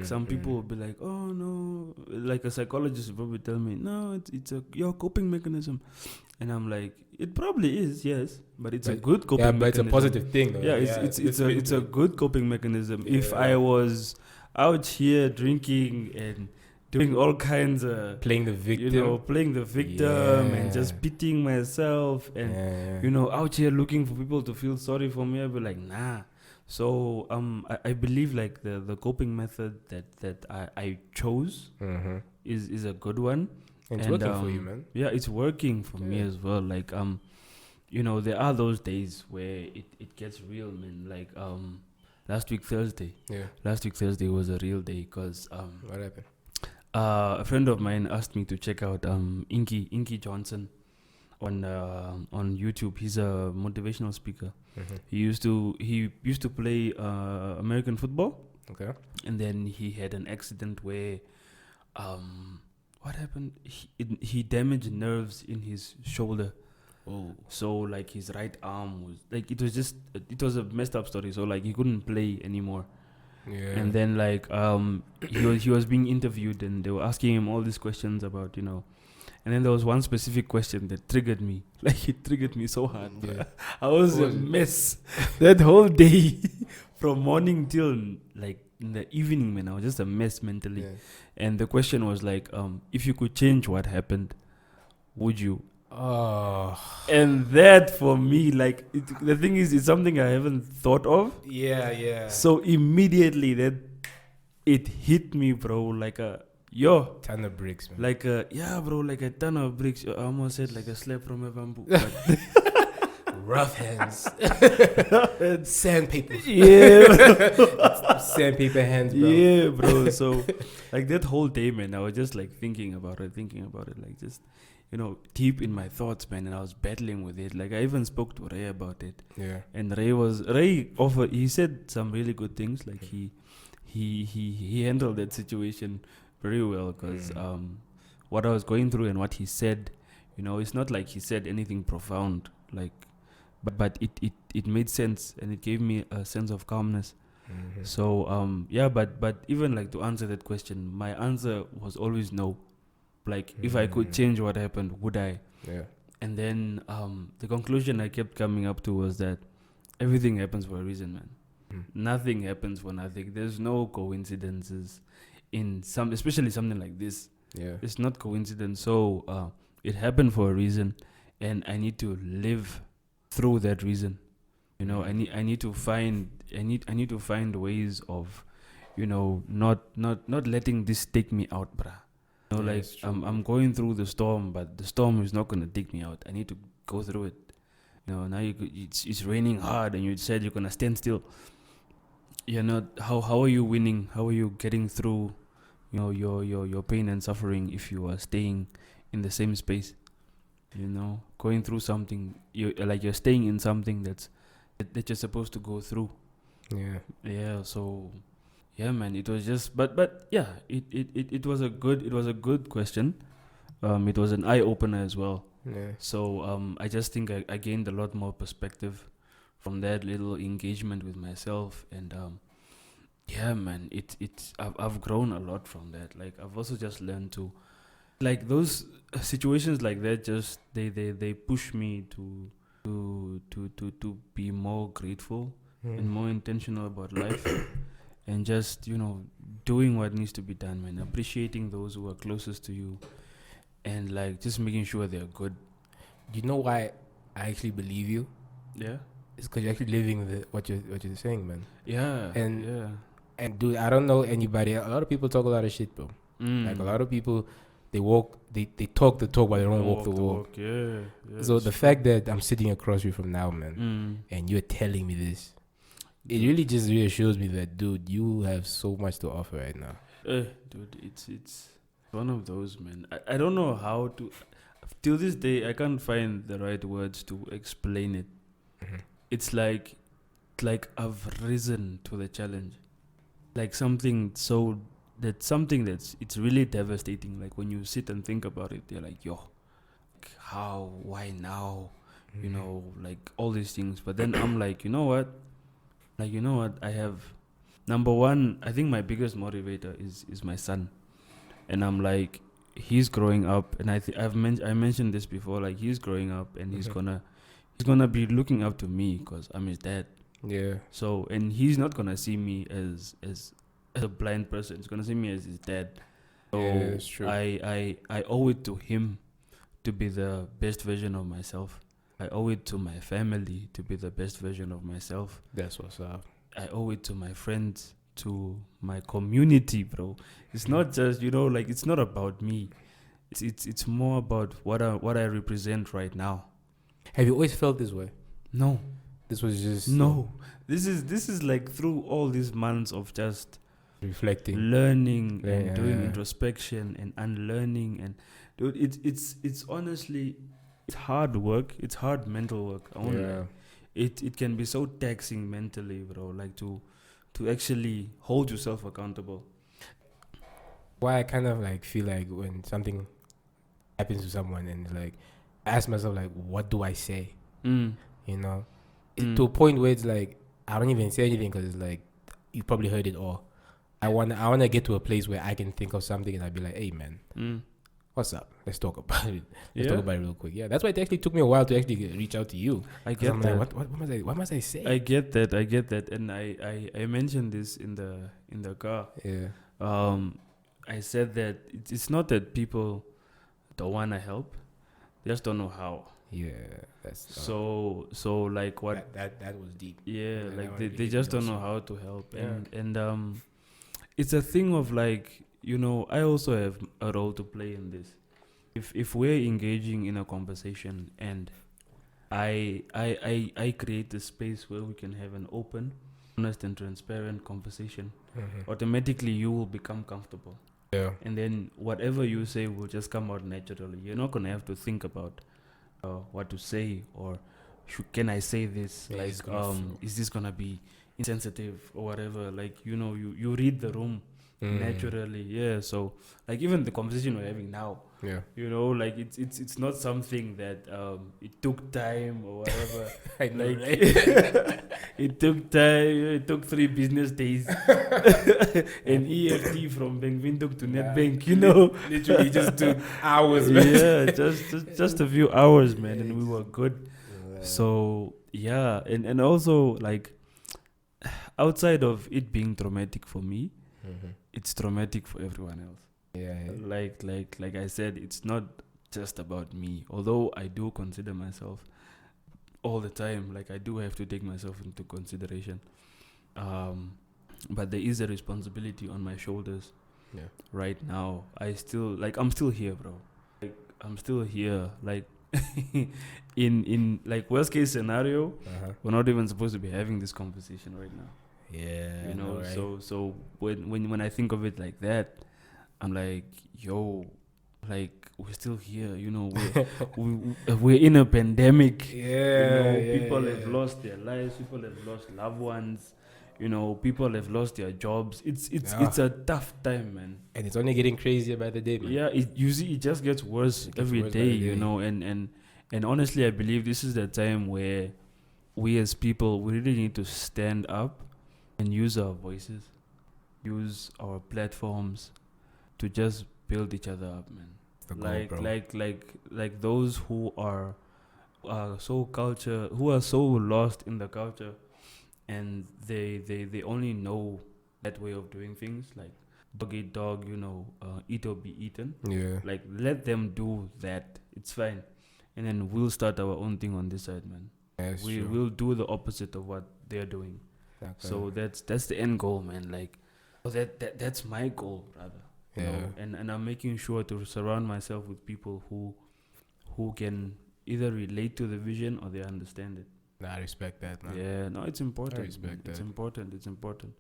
Some people will be like, oh no, like a psychologist will probably tell me, no, it's your coping mechanism, and I'm like, it probably is, yes, but it's a good coping mechanism. Yeah, but it's a positive thing though. Yeah, it's a good coping mechanism. If I was out here drinking and doing all kinds of playing the victim, and just pitying myself, and you know, out here looking for people to feel sorry for me, I'd be like, nah. So I believe like the coping method that I chose is a good one. And it's working for you, man. Yeah, it's working for me as well. Like there are those days where it gets real, man. Like last week Thursday. Yeah. Last week Thursday was a real day because what happened? A friend of mine asked me to check out Inky Johnson on YouTube. He's a motivational speaker. He used to play American football. Okay. And then he had an accident where what happened? He damaged nerves in his shoulder. Oh. So like his right arm was like it was a messed up story. So like he couldn't play anymore. Yeah. And then like he was being interviewed and they were asking him all these questions about and then there was one specific question that triggered me. Like it triggered me so hard. Yeah. I was a mess that whole day from morning till like in the evening, man. I was just a mess mentally. Yeah. And the question was like, if you could change what happened, would you? Oh. And that for me, like the thing is, it's something I haven't thought of. Yeah, yeah. So immediately that it hit me, bro, like a ton of bricks, man. Like bro, like a ton of bricks. I almost said like a slap from a bamboo. Rough hands. Sandpaper. Yeah. Sandpaper hands, bro. Yeah, bro. So like that whole day, man, I was just like thinking about it, like just deep in my thoughts, man, and I was battling with it. Like I even spoke to Ray about it. Yeah. And he said some really good things. Like he handled that situation very well because what I was going through and what he said, it's not like he said anything profound, like, but it made sense and it gave me a sense of calmness. So but even like to answer that question, my answer was always no. Like if I could change what happened, would I? Yeah. And then the conclusion I kept coming up to was that everything happens for a reason, man. Nothing happens for nothing. There's no coincidences especially something like this. Yeah. It's not coincidence. So it happened for a reason, and I need to live through that reason. I need to find ways of not letting this take me out, bruh. Like I'm going through the storm, but the storm is not gonna take me out. I need to go through it. Now it's raining hard, and you said you're gonna stand still. You're not. How are you winning? How are you getting through? Your pain and suffering if you are staying in the same space. Going through something. You're staying in something that you're supposed to go through. Yeah. Yeah. So. Yeah, man, it was just, but yeah, it was a good question. It was an eye opener as well. Yeah. So I just think I gained a lot more perspective from that little engagement with myself, and yeah, man, I've grown a lot from that. Like I've also just learned to, like those situations like that, just they push me to be more grateful and more intentional about life. And just, doing what needs to be done, man. Appreciating those who are closest to you. And, like, just making sure they're good. Do you know why I actually believe you? Yeah. It's because you're actually living what you're saying, man. Yeah. And, dude, I don't know anybody. A lot of people talk a lot of shit, bro. Like, a lot of people, they talk the talk, but they don't walk the walk. Yeah. So, the fact that I'm sitting across you from now, man, and you're telling me this, it really just reassures me that, dude, you have so much to offer right now. Dude, it's one of those, man. I don't know how to... Till this day, I can't find the right words to explain it. It's like I've risen to the challenge. Like something that's... It's really devastating. Like when you sit and think about it, you're like, yo, how? Why now? Like all these things. But then I'm like, you know what? I have, number one, I think my biggest motivator is my son. And I'm like, he's growing up, and I mentioned this before, like he's growing up and he's gonna be looking up to me because I'm his dad. Yeah. So, and he's not gonna see me as a blind person. He's gonna see me as his dad. So yeah, that's true. I owe it to him to be the best version of myself. I owe it to my family to be the best version of myself. That's what's up. I owe it to my friends, to my community, bro. It's not just, like, it's not about me. It's more about what I represent right now. Have you always felt this way? No. This was just No. This is like through all these months of just reflecting, learning, and doing introspection and unlearning, and dude, it's honestly, it's hard work. It's hard mental work. It can be so taxing mentally, bro. Like to actually hold yourself accountable. Why I kind of like feel like when something happens to someone and like I ask myself like, what do I say? You know, to a point where it's like I don't even say anything because it's like you probably heard it all. I wanna get to a place where I can think of something and I'd be like, hey man, what's up? Let's talk about it. Let's talk about it real quick. Yeah, that's why it actually took me a while to actually reach out to you. I get that. Like, what must I say? I get that, and I mentioned this in the car. Yeah. I said that it's not that people don't wanna help, they just don't know how. Yeah, that's so like what that was deep. Yeah, like they just don't know how to help. And it's a thing of like, I also have a role to play in this. If we're engaging in a conversation and I create a space where we can have an open, honest and transparent conversation, automatically you will become comfortable. Yeah. And then whatever you say will just come out naturally. You're not gonna have to think about what to say, or can I say this? Yeah, like, is this gonna be insensitive or whatever? Like, you read the room naturally. Yeah. So like even the conversation we're having now, like it's not something that it took time or whatever. I know, like right? it took time. It took 3 business days. An EFT from Bank Windhoek to NetBank. Literally just took hours. Man. Yeah, just a few hours, man, and we were good. So yeah, and also like outside of it being traumatic for me, it's traumatic for everyone else. Yeah. Like I said, it's not just about me. Although I do consider myself all the time, like I do have to take myself into consideration. But there is a responsibility on my shoulders. Yeah. Right now, I'm still here, bro. Like I'm still here. Like in like worst case scenario, we're not even supposed to be having this conversation right now. Yeah. Right? So when I think of it like that, I'm like, yo, like we're still here, we're in a pandemic. People have lost their lives, people have lost loved ones, people have lost their jobs. It's a tough time, man, and it's only getting crazier by the day, man. Yeah, it just gets worse every day, and honestly I believe this is the time where we as people, we really need to stand up and use our voices, use our platforms to just build each other up, man. Like those who are so lost in the culture, and they only know that way of doing things, like dog eat dog, eat or be eaten. Yeah. Like let them do that. It's fine. And then we'll start our own thing on this side, man. We'll do the opposite of what they're doing. Okay. So that's the end goal, man. Like that's my goal, brother. And I'm making sure to surround myself with people who can either relate to the vision or they understand it. I respect that, man. Yeah, no, it's important. I respect that. It's important.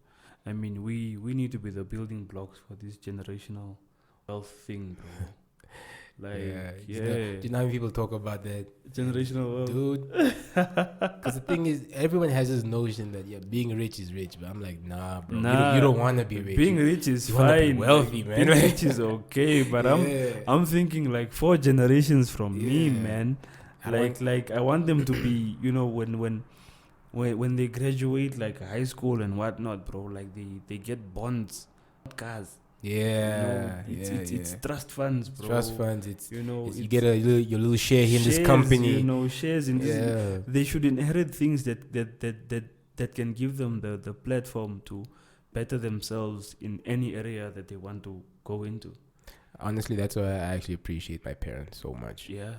I mean, we need to be the building blocks for this generational wealth thing, bro. Like, Do you know how many people talk about that? Generational wealth. Dude. Because the thing is, everyone has this notion that, being rich is rich. But I'm like, nah, bro. You don't want to be rich. Being rich is you fine. Be wealthy, man. Being rich is okay. But I'm thinking like 4 generations from me, man. Like I want them to be, when they graduate like high school and whatnot, bro, like they get bonds, not cars. It's trust funds, bro. Trust funds. You get your little share here in this company. Shares in this. They should inherit things that can give them the platform to better themselves in any area that they want to go into. Honestly, that's why I actually appreciate my parents so much. Yeah.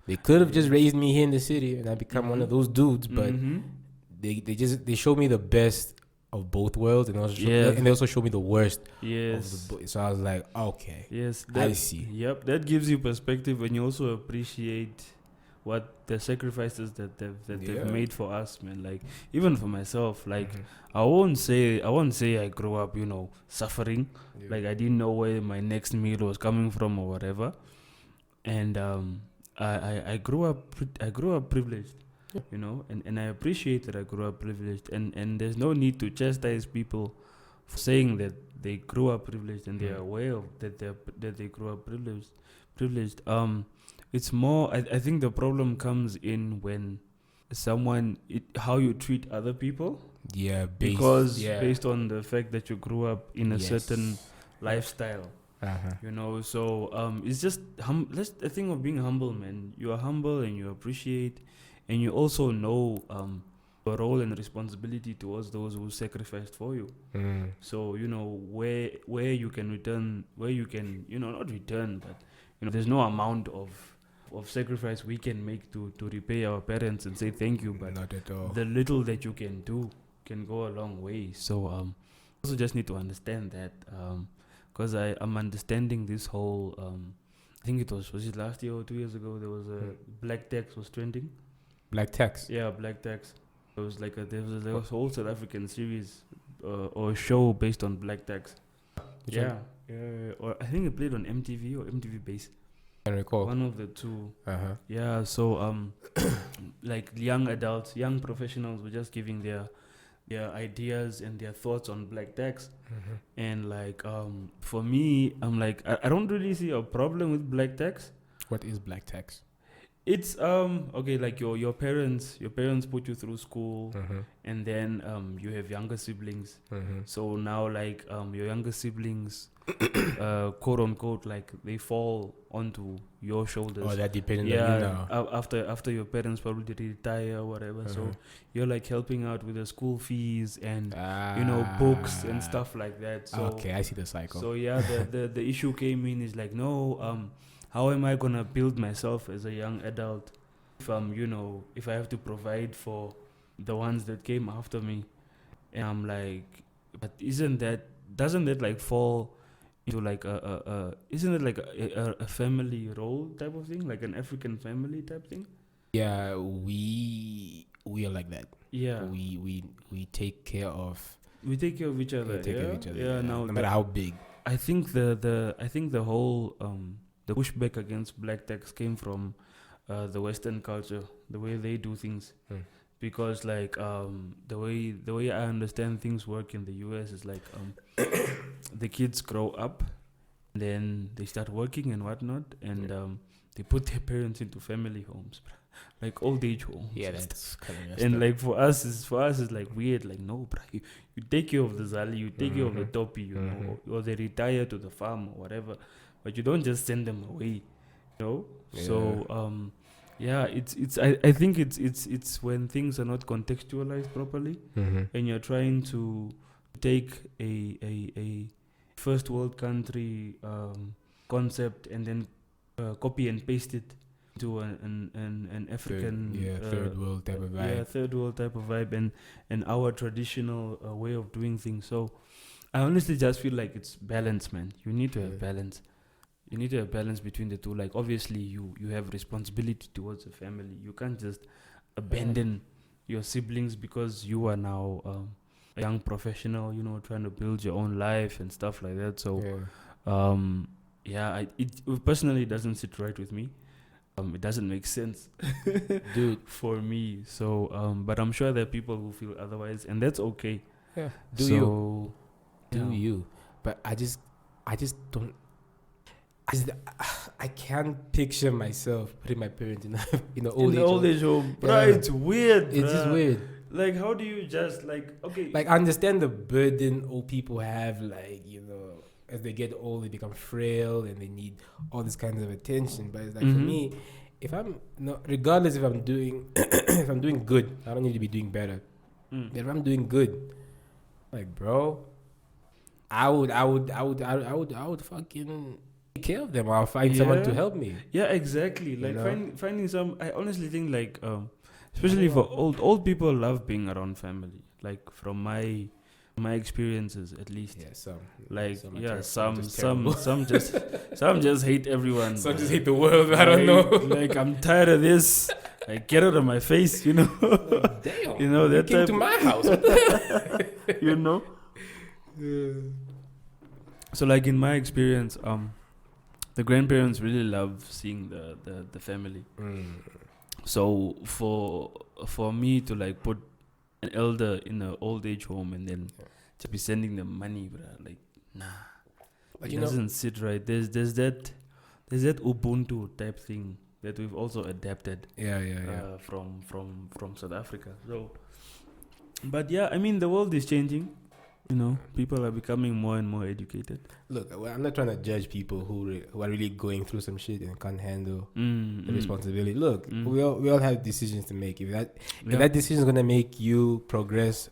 They could have just raised me here in the city and I become one of those dudes, but they showed me the best of both worlds, and also and they also show me the worst. Yes. So I was like, okay. Yes. I see. Yep. That gives you perspective, and you also appreciate what the sacrifices that they've made for us, man. Like even for myself, like I won't say I grew up, suffering. Yeah. Like I didn't know where my next meal was coming from or whatever, and I grew up privileged. And I appreciate that I grew up privileged, and there's no need to chastise people for saying that they grew up privileged and they're aware of that they grew up privileged. It's more, I think the problem comes in when how you treat other people. Yeah, based on the fact that you grew up in a certain lifestyle. So it's just that's the thing of being humble, man. You are humble and you appreciate, and you also know your role and responsibility towards those who sacrificed for you. So where you can return, where you can not return, but there's no amount of sacrifice we can make to repay our parents and say thank you, but not at all. The little that you can do can go a long way. So also just need to understand that, because I'm understanding this whole I think it was it last year or 2 years ago, there was a black tax was trending. Black tax? Yeah, black tax. It was like there was a whole South African series or a show based on black tax. Or I think it played on MTV or MTV Base. I recall. One of the two. Yeah, so like young adults, young professionals were just giving their ideas and their thoughts on black tax. And like for me, I'm like I don't really see a problem with black tax. What is black tax? It's okay, like your parents put you through school, and then you have younger siblings. So now like your younger siblings quote unquote, like they fall onto your shoulders. Oh, that depending on you now. After your parents probably retire or whatever. So you're like helping out with the school fees and books and stuff like that. So okay, I see the cycle. So yeah, the issue came in is like, no, how am I gonna build myself as a young adult if if I have to provide for the ones that came after me? And I'm like, but doesn't that like fall into like isn't it like a family role type of thing, like an African family type thing? Yeah, we are like that. Yeah, we take care of each other. We take care of each other. Yeah, no matter how big. I think the whole the pushback against black tax came from the Western culture, the way they do things. Because like the way I understand things work in the US is like the kids grow up, then they start working and whatnot, and they put their parents into family homes, like old age homes. Yeah, that's kind of and like for us it's like weird. Like, no, bro, you take care of the Zali, you take care of the Topi, or they retire to the farm or whatever, but you don't just send them away, Yeah. So I think it's when things are not contextualized properly, and you're trying to take a first world country concept and then copy and paste it to an African third world type of vibe. Yeah, third world type of vibe and our traditional way of doing things. So I honestly just feel like it's balance, man. You need to have balance. You need to have balance between the two. Like, obviously, you have responsibility towards a family. You can't just abandon your siblings because you are now a young professional, trying to build your own life and stuff like that. So, it personally doesn't sit right with me. It doesn't make sense, dude, for me. So, but I'm sure there are people who feel otherwise, and that's okay. Yeah, do you? But I just don't. I can't picture myself putting my parents in the old age home. Bro, it's weird. It's just weird. Like, how do you just like I understand the burden old people have, like, as they get old they become frail and they need all this kinds of attention. But it's like, for me, if I'm regardless if I'm doing if I'm doing good, I don't need to be doing better. If I'm doing good, like, bro, I would fucking take care of them. I'll find someone to help me. Yeah, exactly. Like, finding some. I honestly think, especially for old people love being around family. Like, from my My experiences, at least. Yeah, some. Like Some are yeah, terrible, some just hate everyone. Some bruh. just hate the world. I don't know. Like I'm tired of this. Like get out of my face, you know. Damn. You know that came type. to my house. What the You know. So like in my experience, the grandparents really love seeing the family. So for me to like put an elder in an old age home and then to be sending them money, bruh, like nah, But it you know, doesn't sit right. There's that Ubuntu type thing that we've also adapted from South Africa. So, but yeah, I mean the world is changing. You know, people are becoming more and more educated. look, I'm not trying to judge people who are really going through some shit and can't handle the responsibility. Look, we all have decisions to make. If that decision is gonna make you progress,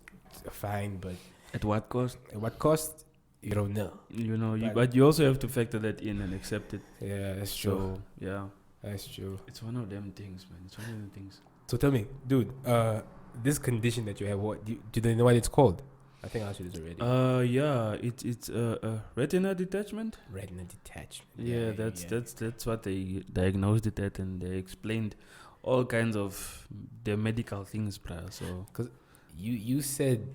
fine. But at what cost? at what cost? You don't know. You know, but you also have to factor that in and accept it. Yeah, that's true. So yeah, That's true. it's one of them things, man. It's one of them things. So tell me, dude, this condition that you have, what do they know what it's called? I think I asked you this already. Yeah, it's retina detachment. Retina detachment. Yeah, that's what they diagnosed it at, and they explained all kinds of the medical things, bruh. So You said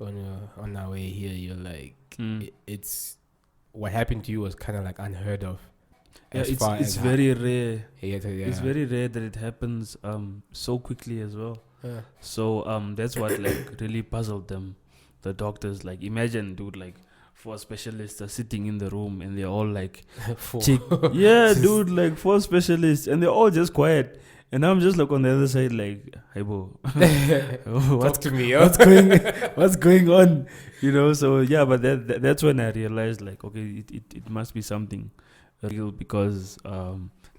on our way here, you're like, it's what happened to you was kind of like unheard of. yeah, as it's far it's as very rare. Yeah. It's very rare that it happens so quickly as well. Yeah. So that's what like really puzzled them, the doctors. Like imagine, dude, like 4 specialists are sitting in the room and they're all like, yeah, dude, like 4 specialists and they're all just quiet. And I'm just like on the other side, like, hey, bro, Talk to me, what's going on? You know, so yeah, but that's when I realized, like, okay, it must be something real because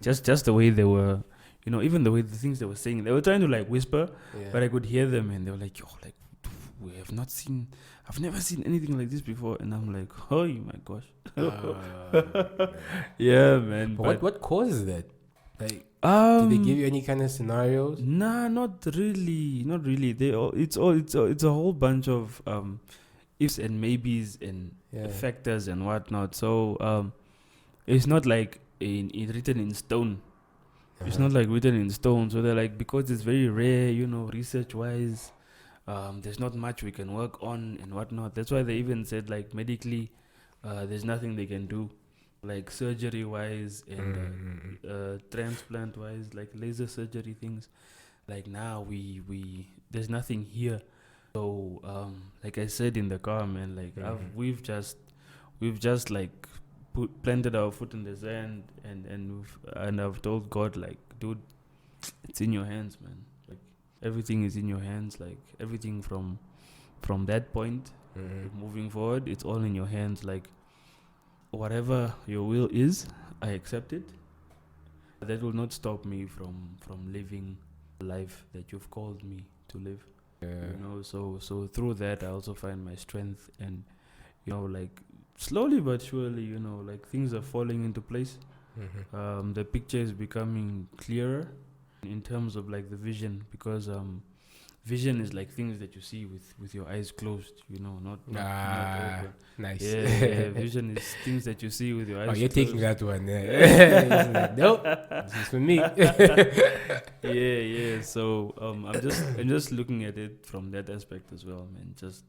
just the way they were, you know, even the way the things they were saying, they were trying to like whisper, but I could hear them and they were like, yo, like, I've never seen anything like this before. And I'm like, oh my gosh. Yeah, man. But what causes that? Like, did Did they give you any kind of scenarios? Nah, not really. It's a whole bunch of ifs and maybes and factors and whatnot. So it's not like written in stone. It's not like written in stone. So they're like, because it's very rare, you know, research wise, there's not much we can work on and whatnot. That's why they even said like medically, there's nothing they can do. Like surgery wise and transplant wise, like laser surgery things, like now we there's nothing here. So like I said in the car, man, like we've just like planted our foot in the sand and I've told God, like, dude, it's in your hands, man. Like everything is in your hands. Like everything from that point moving forward, it's all in your hands. Like whatever your will is, I accept it. That will not stop me from living the life that you've called me to live. You know, so through that I also find my strength, and you know, like slowly but surely, you know, like things are falling into place. The picture is becoming clearer in terms of like the vision, because vision is like things that you see with your eyes closed, you know, not open. Nice. Yeah, vision is things that you see with your eyes Oh, you're closed. taking that one. Yeah. Like, nope, this is for me. Yeah. So I'm just looking at it from that aspect as well, man. Just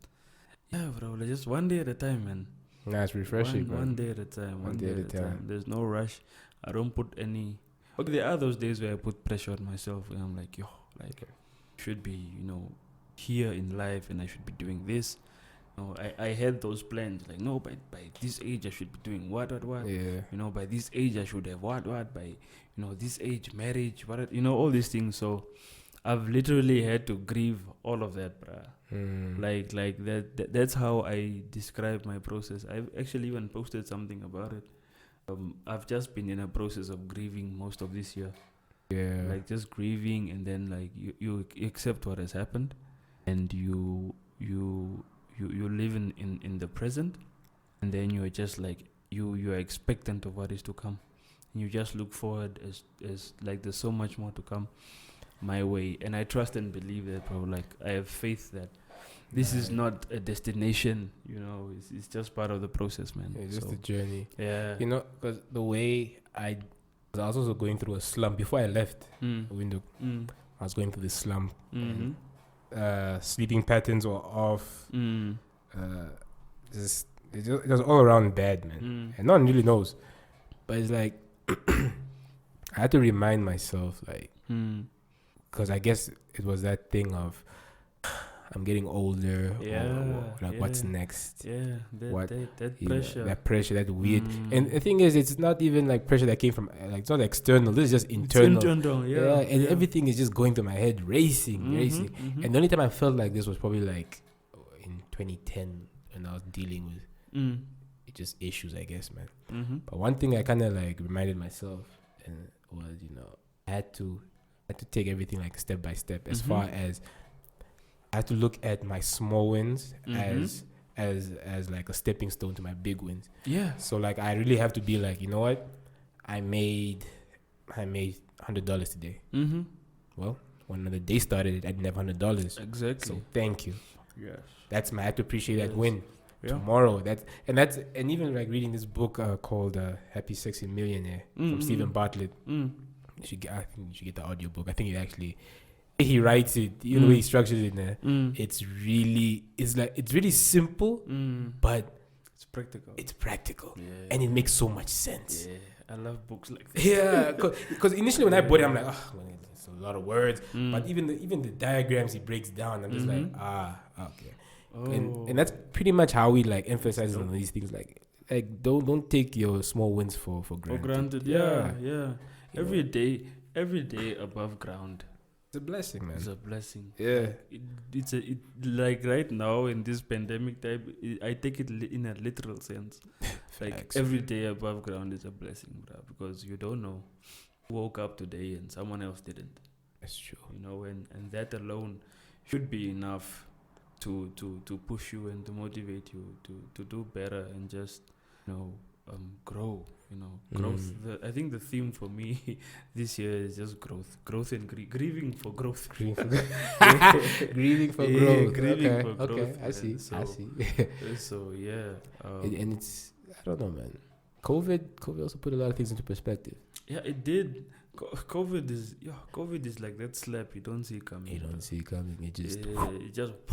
bro, like just one day at a time, man. Nah, it's refreshing, One day at a time. One day at a time. There's no rush. I don't put any. Okay, there are those days where I put pressure on myself, and I'm like, yo, like. Should be, you know, here in life and I should be doing this. You know, I had those plans, like, no, by this age I should be doing what. Yeah. You know, by this age I should have what. By, you know, this age, marriage, what, you know, all these things. So I've literally had to grieve all of that, bruh. Like that's how I describe my process. I've actually even posted something about it. I've just been in a process of grieving most of this year. Yeah, like just grieving, and then like you accept what has happened, and you live in the present, and then you're just like you're expectant of what is to come, and you just look forward as like there's so much more to come my way, and I trust and believe that, bro. Like I have faith that This is not a destination, you know. It's just part of the process, man. It's just a journey. Yeah. You know, because the way I was also going through a slump before I left the window. I was going through this slump. Sleeping patterns were off. It was all around bad, man. And no one really knows. But it's like, I had to remind myself, like, because I guess it was that thing of, I'm getting older. What's next? Yeah, that pressure. That pressure, that weird. And the thing is, it's not even like pressure that came from, like, it's not external. This is just internal. It's internal, and everything is just going through my head, racing. And the only time I felt like this was probably like in 2010 when I was dealing with just issues, I guess, man. But one thing I kind of like reminded myself was, you know, I had to take everything like step by step. As far as I had to look at my small wins as like a stepping stone to my big wins. Yeah. So like I really have to be like, you know what? I made $100 today. Well, when another day started, I didn't have $100. Exactly. So thank you. Yes. I have to appreciate that win. Tomorrow. And even like reading this book called Happy Sexy Millionaire from Stephen Bartlett. I think you should get the audiobook. I think he writes it, even the way he structures it there. It's really simple, but it's practical. And it makes so much sense. I love books like that. Yeah, because initially when I bought it, I'm like, it's a lot of words. But even the diagrams he breaks down, I'm just like, okay. And that's pretty much how we like emphasize on these things. Like don't take your small wins for granted. For granted, yeah. Every day above ground. It's a blessing, man. It's a blessing. Yeah. It's like right now in this pandemic time, I take it in a literal sense. Like every day above ground is a blessing, bro, because you don't know who woke up today and someone else didn't. That's true. You know, and that alone should be enough to push you and to motivate you to do better and just, you know, grow. You know, growth. I think the theme for me this year is just growth and grieving for growth. Grieving for growth. Grieving for growth. Okay, I see. So yeah, and it's, I don't know, man. COVID also put a lot of things into perspective. Yeah, it did. COVID is like that slap you don't see coming. It just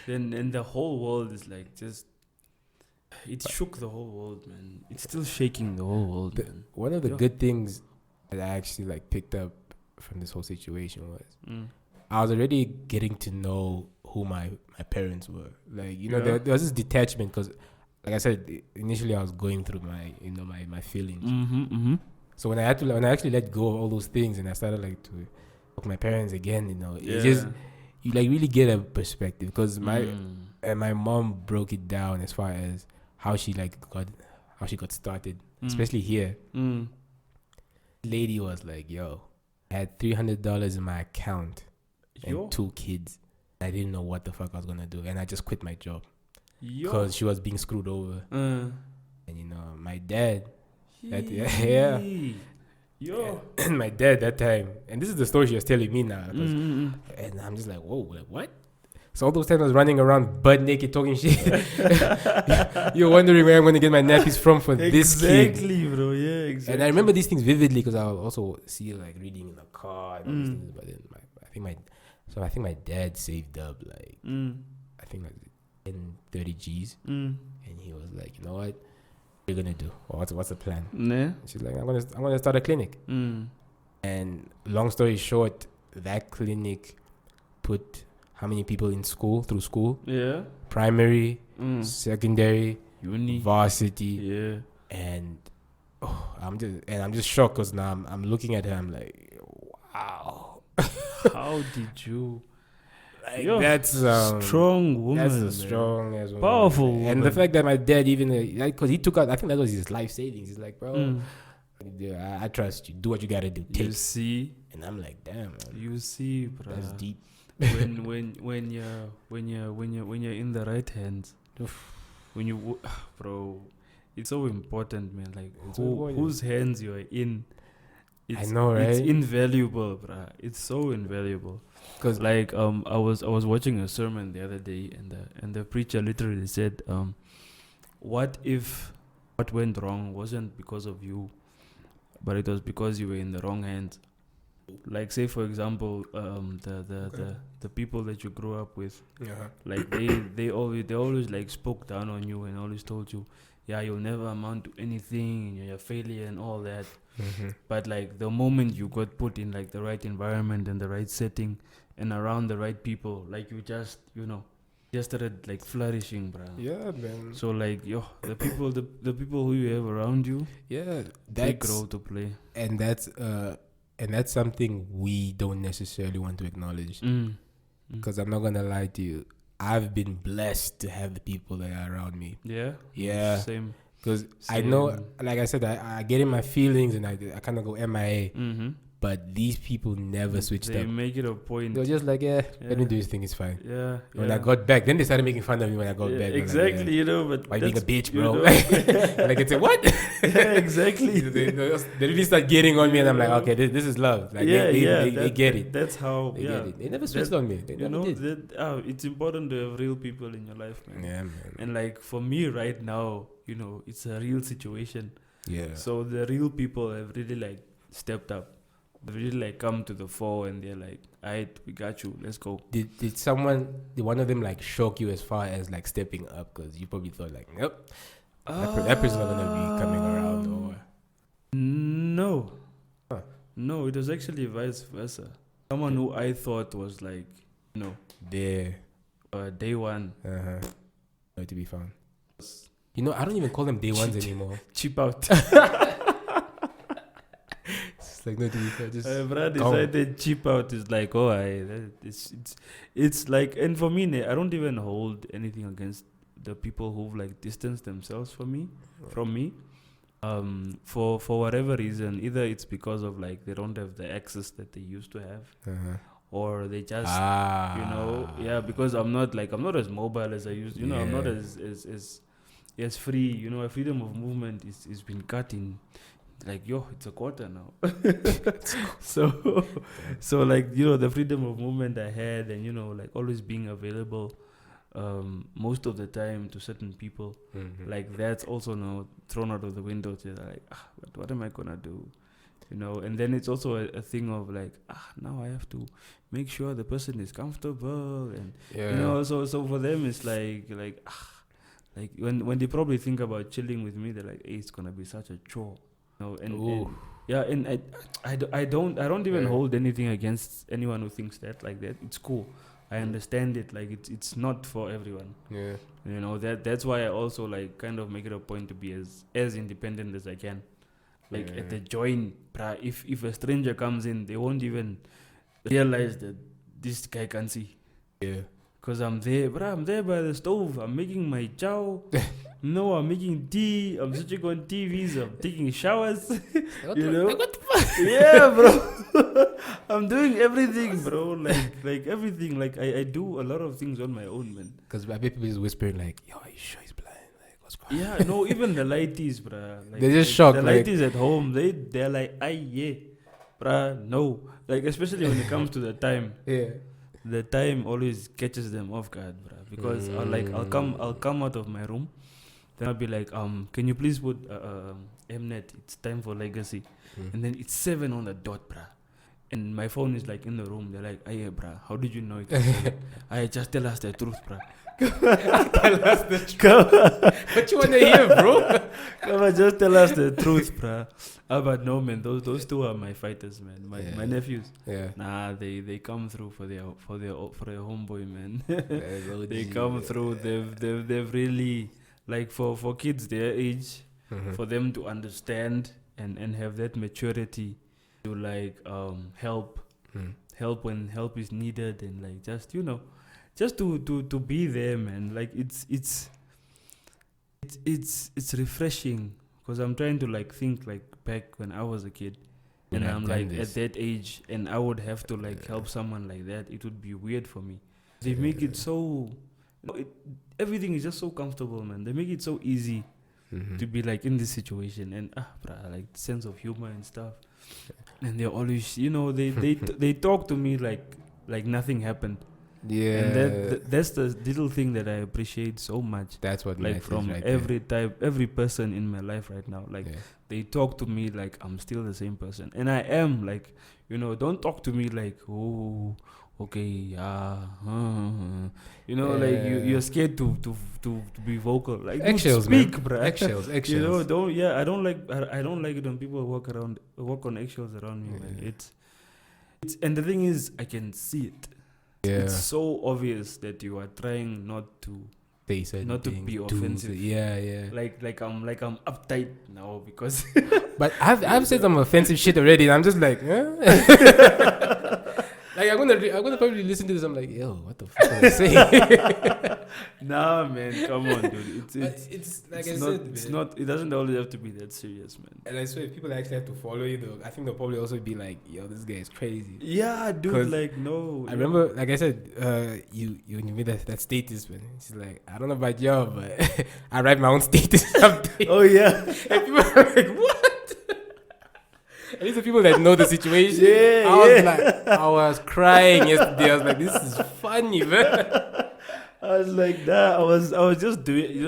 then the whole world is like just. It shook the whole world, man. It's still shaking the whole world, man. One of the good things that I actually like picked up from this whole situation was I was already getting to know who my parents were. Like, you know, there was this detachment because, like I said, initially I was going through my feelings. So when I actually let go of all those things and I started like to talk to my parents again, you know, it just, you like really get a perspective because my mom broke it down as far as how she got started, especially here. Lady was like, yo, I had $300 in my account and 2 kids. I didn't know what the fuck I was gonna do, and I just quit my job because she was being screwed over. And you know, my dad, and my dad that time, and this is the story she was telling me now, and I'm just like, whoa, like what? So all those times I was running around butt naked talking shit. You're wondering where I'm going to get my nappies from for this kid. Exactly, bro. Yeah, exactly. And I remember these things vividly because I'll also see like reading in the car and all these things. But then I think my dad saved up like I think like 30 G's, and he was like, you know what you're gonna do? Or what's the plan? Nah. She's like, I'm gonna start a clinic. And long story short, that clinic put how many people in school, through school? Yeah. Primary, secondary, uni, varsity. Yeah. And I'm just shocked because now I'm looking at her. I'm like, wow. How did you? Like, that's strong woman. That's a strong as woman. Powerful woman. And the fact that my dad even because he took out, I think that was his life savings. He's like, bro, I trust you. Do what you gotta do. You see. And I'm like, damn, man. You see, bro. That's deep. when you're in the right hands, bro, it's so important, man. Like whose hands you're in, I know, right? It's invaluable, bruh. It's so invaluable. Cause like I was watching a sermon the other day, and the preacher literally said, what if what went wrong wasn't because of you, but it was because you were in the wrong hands. Like, say for example, the people that you grew up with, like they always like spoke down on you and always told you, yeah, you'll never amount to anything, you're a failure and all that. But like the moment you got put in like the right environment and the right setting and around the right people, like you just started like flourishing, bro. Yeah, man. So like the people who you have around you, big role to play. And that's something we don't necessarily want to acknowledge. Because I'm not gonna lie to you, I've been blessed to have the people that are around me. Yeah. Same. Because I know, like I said, I get in my feelings and I kind of go MIA. But these people never switched up. They make it a point. They're just like, let me do this thing, it's fine. Yeah. When I got back, then they started making fun of me when I got back. Exactly, like, but why being a bitch, bro? And I get to what? Yeah, exactly. they really start getting on me, and I'm like, okay, this is love. Like, they get it. That's how. They get it. They never switched on me. They never did. It's important to have real people in your life, man. Yeah, man. And like for me right now, it's a real situation. Yeah. So the real people have really like stepped up. They really like come to the fore and they're like, alright, we got you, let's go. Did one of them like shock you as far as like stepping up? Because you probably thought like, nope, that person's not gonna be coming around, or no. No, it was actually vice versa. Someone who I thought was like, there, day one, nowhere to be found. I don't even call them day ones anymore. Cheap out. It's like no to be fair. Just Brad decided cheap out is like, it's like, and for me, I don't even hold anything against the people who've like distanced themselves from me. For whatever reason, either it's because of like they don't have the access that they used to have, or they just because I'm not as mobile as I used. I'm not as free. Freedom of movement is been cut in. Like, it's a quarter now. So like, the freedom of movement I had, and like always being available most of the time to certain people, like that's also now thrown out of the window. To like, but what am I gonna do? And then it's also a thing of like, now I have to make sure the person is comfortable, and so for them it's like when they probably think about chilling with me, they're like, hey, it's gonna be such a chore. And I don't even hold anything against anyone who thinks that like that. It's cool. I understand it. Like it's not for everyone. Yeah. That's why I also like kind of make it a point to be as independent as I can. Like at the join, if a stranger comes in, they won't even realize that this guy can see. Yeah. Because I'm there by the stove. I'm making my chow. No, I'm making tea. I'm switching on TVs. I'm taking showers. What the fuck? Yeah, bro. I'm doing everything, bro. Like everything. Like I do a lot of things on my own, man. Because people is whispering like, yo, are you sure he's blind? Like, what's going on? Yeah, no, even the lighties, bro. Like, they're just shocked. The lighties at home, they're like, bruh, no. Like, especially when it comes to the time. Yeah. The time always catches them off guard, bruh. Because I'll come out of my room. Then I'll be like, can you please put Mnet? It's time for legacy. And then it's 7 on the dot, bruh. And my phone is like in the room. They're like, hey, bruh, how did you know it? I just tell us the truth, bruh. Tell us the truth. What you want to hear, bro? Come on, just tell us the truth, bruh. But no, man, those two are my fighters, man. My nephews. Yeah. Nah, they come through for their homeboy, man. They come through. They've really, like for kids their age, for them to understand and have that maturity to like help when help is needed, and like just to be there, man. Like it's refreshing, because I'm trying to like think like back when I was a kid, and I'm like at that age, and I would have to like help someone like that. It would be weird for me. They make it so everything is just so comfortable, man. They make it so easy to be like in this situation, and bruh, like sense of humor and stuff. And they're always, they talk to me like nothing happened. Yeah. And that's the little thing that I appreciate so much. That's what Like matters from right every person in my life right now. Like they talk to me like I'm still the same person, and I am. Like, don't talk to me like, oh, okay, like you're scared to be vocal. Like, eggshells, speak, man. bruh. Eggshells. I don't like it when people walk on eggshells around me. Man. It's and the thing is, I can see it. Yeah. It's so obvious that you are trying not to be offensive. Yeah. Like I'm uptight now because. But I've said some offensive shit already, and I'm just like, huh? Like I'm gonna probably listen to this. I'm like, yo, what the fuck are they saying? Nah, man, come on, dude. It's like it's not. It doesn't always have to be that serious, man. And I swear, if people actually have to follow you, though, I think they'll probably also be like, yo, this guy is crazy. Yeah, dude. Like, no. I remember, like I said, you when you made that status, man. She's like, I don't know about y'all, but I write my own status update. Oh yeah. And people are like, what? At least the people that know the situation. I was crying yesterday. I was like, this is funny, man. I was like, nah, I was just doing,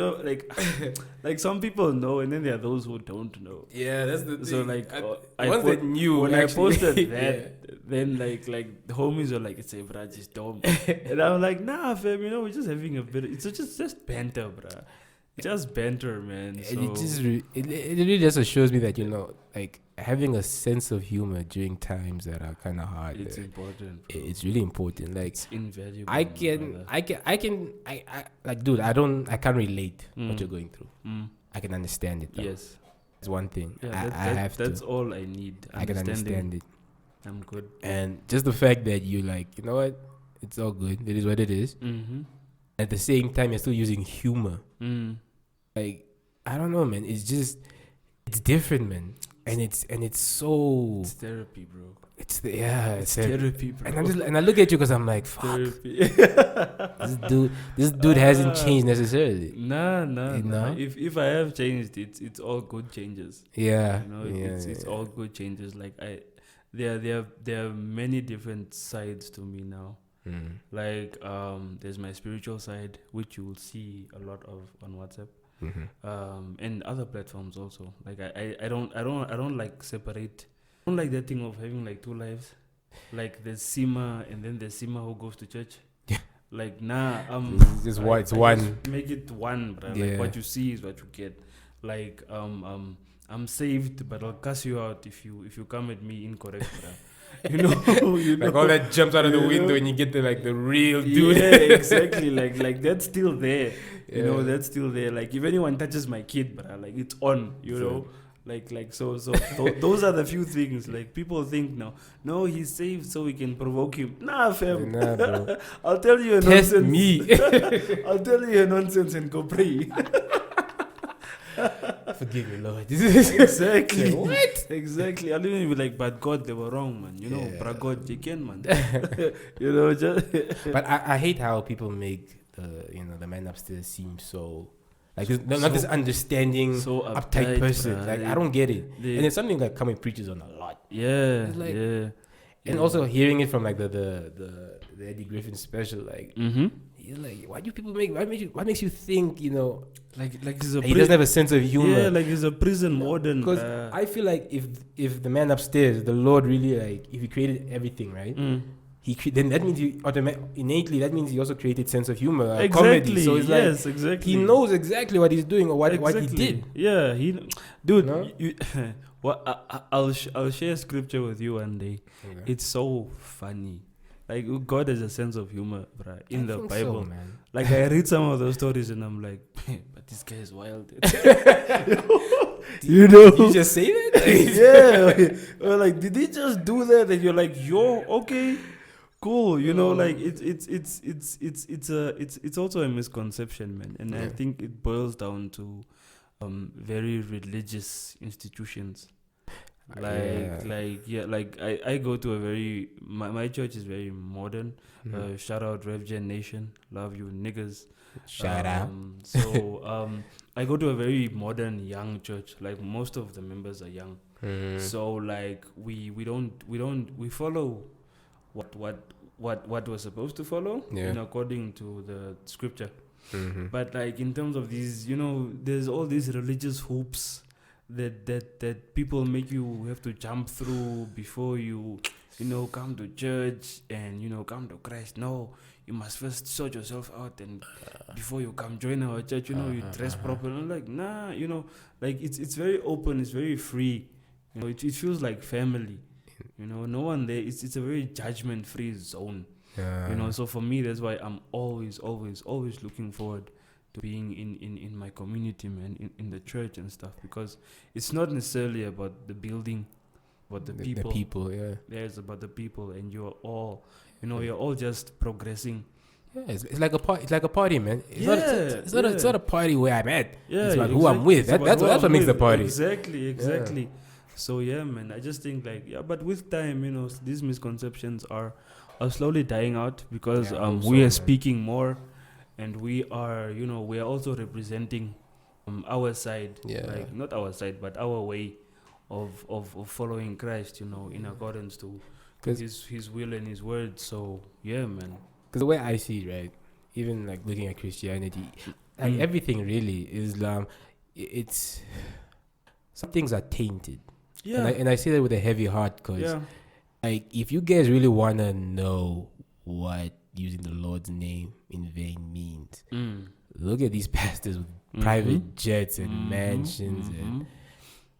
like some people know, and then there are those who don't know. Yeah, that's the thing. So like, ones that knew when actually, I posted that, then like the homies were like, "It's a bruh, just dumb," and I was like, "Nah, fam, we're just having a bit. It's just banter, bruh. Just banter, man." So. It really just shows me that like having a sense of humor during times that are kind of hard. It's important. Bro. It's really important. Like it's invaluable. I like, dude. I can't relate what you're going through. I can understand it. Though. Yes, it's one thing. Yeah, that's all I need. I can understand it. I'm good. And just the fact that you like, you know what, it's all good. It is what it is. Mm-hmm. At the same time, you're still using humor. Like, I don't know, man. It's different, man. And it's so. It's therapy, bro. It's therapy, bro. And I look at you because I'm like, fuck. this dude hasn't changed necessarily. Nah. If I have changed, it's all good changes. Yeah. It's all good changes. Like there are many different sides to me now. Like there's my spiritual side, which you will see a lot of on WhatsApp. And other platforms also. Like I don't like separate. I don't like that thing of having like two lives. Like there's Sima and then there's Sima who goes to church. Yeah. Like it's one. Just make it one, bro. Yeah. Like what you see is what you get. Like I'm saved, but I'll cuss you out if you come at me incorrect, bro. You know, like all that jumps out of the window and you get the real dude. Yeah, exactly. like that's still there. You know, that's still there. Like if anyone touches my kid, bro, like it's on. You know, like so. Those are the few things. Like people think now, no, he's saved so we can provoke him. Nah, fam. Nah, bro. I'll tell you a Test nonsense. me. I'll tell you a nonsense and go pray. Forgive me, Lord. Exactly. What? Exactly. I'll even be like, but God, they were wrong, man. You know, but God, you can, man. You know, just. But I hate how people make the man upstairs seem so like not this understanding, so uptight person. Bruh. Like I don't get it. And it's something that Coming preaches on a lot. Yeah. Like, yeah. And also hearing it from like the Eddie Griffin special, like. He's like, why do people what makes you think, like he doesn't have a sense of humor? Yeah, like he's a prison warden. Because I feel like if the man upstairs, the Lord really, like, if he created everything, right? Then that means innately that means he also created sense of humor, comedy. So it's like exactly. He knows exactly what he's doing or what he did. Yeah, dude. No? I'll share scripture with you one day. Okay. It's so funny. Like God has a sense of humor, bruh, in the Bible. So, man. Like I read some of those stories and I'm like, but this guy is wild. You know? Did you just say that? Yeah. Or like, did he just do that? And you're like, yo, okay, cool. You know, like it's also a misconception, man. And I think it boils down to very religious institutions. I go to a very my church is very modern. Shout out Rev Gen Nation, love you niggas. Shout out. So I go to a very modern young church. Like most of the members are young. So like we follow what we're supposed to follow according to the scripture. But like in terms of these, there's all these religious hoops that people make you have to jump through before you come to church and come to Christ. No, you must first sort yourself out, and before you come join our church, you dress properly. I'm like, nah, like it's very open, it's very free. It feels like family. No one there. It's a very judgment-free zone. So for me, that's why I'm always looking forward to being in my community, man, in the church and stuff, because it's not necessarily about the building, but the people. The people, yeah. Yeah, it's about the people, and you're all, you're all just progressing. Yeah, it's like a party. It's like a party, man. It's not a party where I'm at. Yeah, it's about who I'm with. That's what makes the party. Exactly. Yeah. So yeah, man. I just think but with time, these misconceptions are slowly dying out, because we are speaking more, and we are also representing our side, like not our side, but our way of following Christ, in accordance to his will and his word. So yeah, man. Because the way I see it, right, even like looking at Christianity, like everything really, Islam, it's some things are tainted. Yeah. And I say that with a heavy heart, because like if you guys really wanna know what using the Lord's name in vain means, look at these pastors with private jets and mansions, and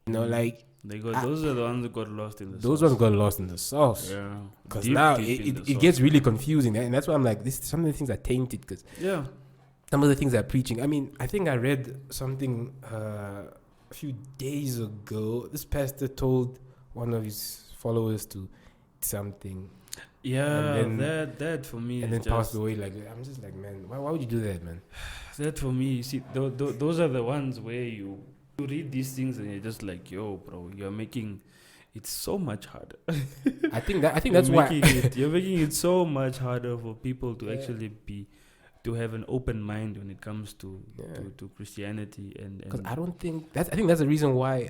like those are the ones that got lost in the those sauce. ones got lost in the sauce. Yeah. Because now it gets really confusing, and that's why I'm like, some of the things are tainted, because some of the things they're preaching. I mean, I think I read something a few days ago. This pastor told one of his followers to something. Yeah, and then, that for me, and then passed away. Like, I'm just like, man, why would you do that, man? That for me, you see, those are the ones where you read these things and you're just like, yo, bro, you're making it so much harder. I think that's why you're making it so much harder for people to actually to have an open mind when it comes to Christianity, and because I think that's the reason why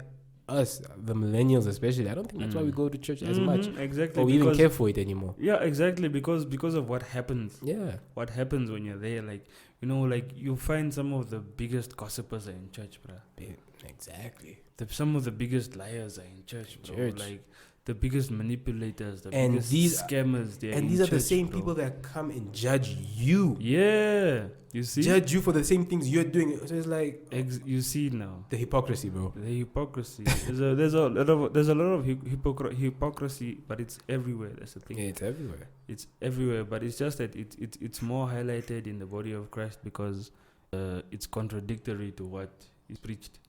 us, the millennials especially, I don't think that's why we go to church as much. Exactly. Or we even care for it anymore. Yeah, exactly. Because of what happens. Yeah. What happens when you're there. Like, like you find some of the biggest gossipers are in church, bro. Exactly. Some of the biggest liars are in church, bro. Like the biggest manipulators, the and biggest scammers. These are the same people that come and judge you. Yeah. You see? Judge you for the same things you're doing. So it's like you see now the hypocrisy, bro. The hypocrisy. there's a lot of hypocrisy, but it's everywhere. That's the thing. Yeah, it's everywhere. It's everywhere, but it's just that it's more highlighted in the body of Christ, because it's contradictory to what is preached.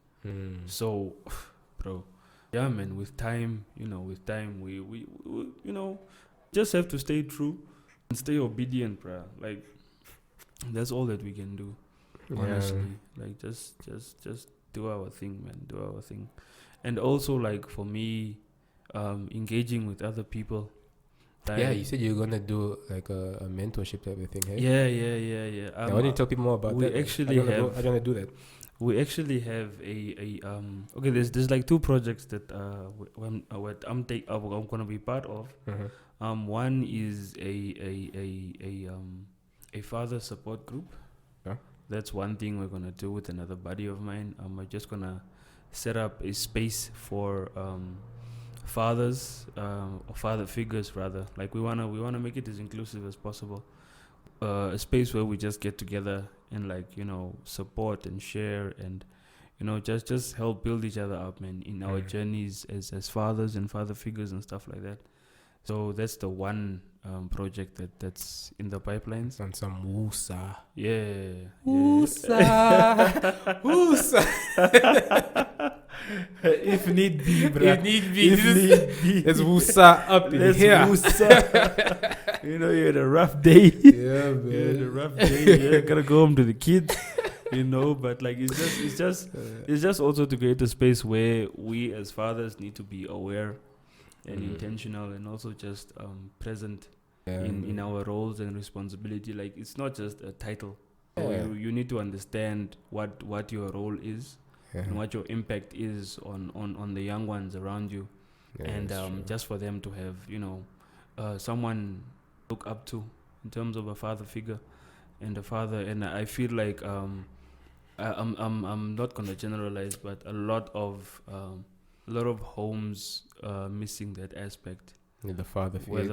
So, bro, yeah, man. With time, we just have to stay true and stay obedient, bro. Like, that's all that we can do, honestly. Like, just do our thing, man. Do our thing. And also, like, for me, engaging with other people. You said you're gonna do like a mentorship type of thing, hey? Yeah. I want you to tell people more about that. I don't want to do that. We actually have a okay. There's like two projects that I'm gonna be part of. One is a father support group. Yeah. That's one thing we're gonna do with another buddy of mine. We're just gonna set up a space for fathers or father figures rather. Like we wanna make it as inclusive as possible. A space where we just get together and support and share and just help build each other up, man, in our journeys as fathers and father figures and stuff like that. So that's the one project that's in the pipelines. On some woosah. Yeah. Woosah. Woosah. If need be, bro. If need be. Let's woosah up in here. Woosah. You had a rough day. Yeah, man. You had a rough day. You gotta go home to the kids. But like it's just also to create a space where we as fathers need to be aware and intentional, and also just present in our roles and responsibility. Like, it's not just a title. You need to understand what your role is, and what your impact is on the young ones around you. And just for them to have, someone look up to in terms of a father figure and a father. And I feel like I'm not gonna generalize, but a lot of homes missing that aspect. Yeah, the father figure, where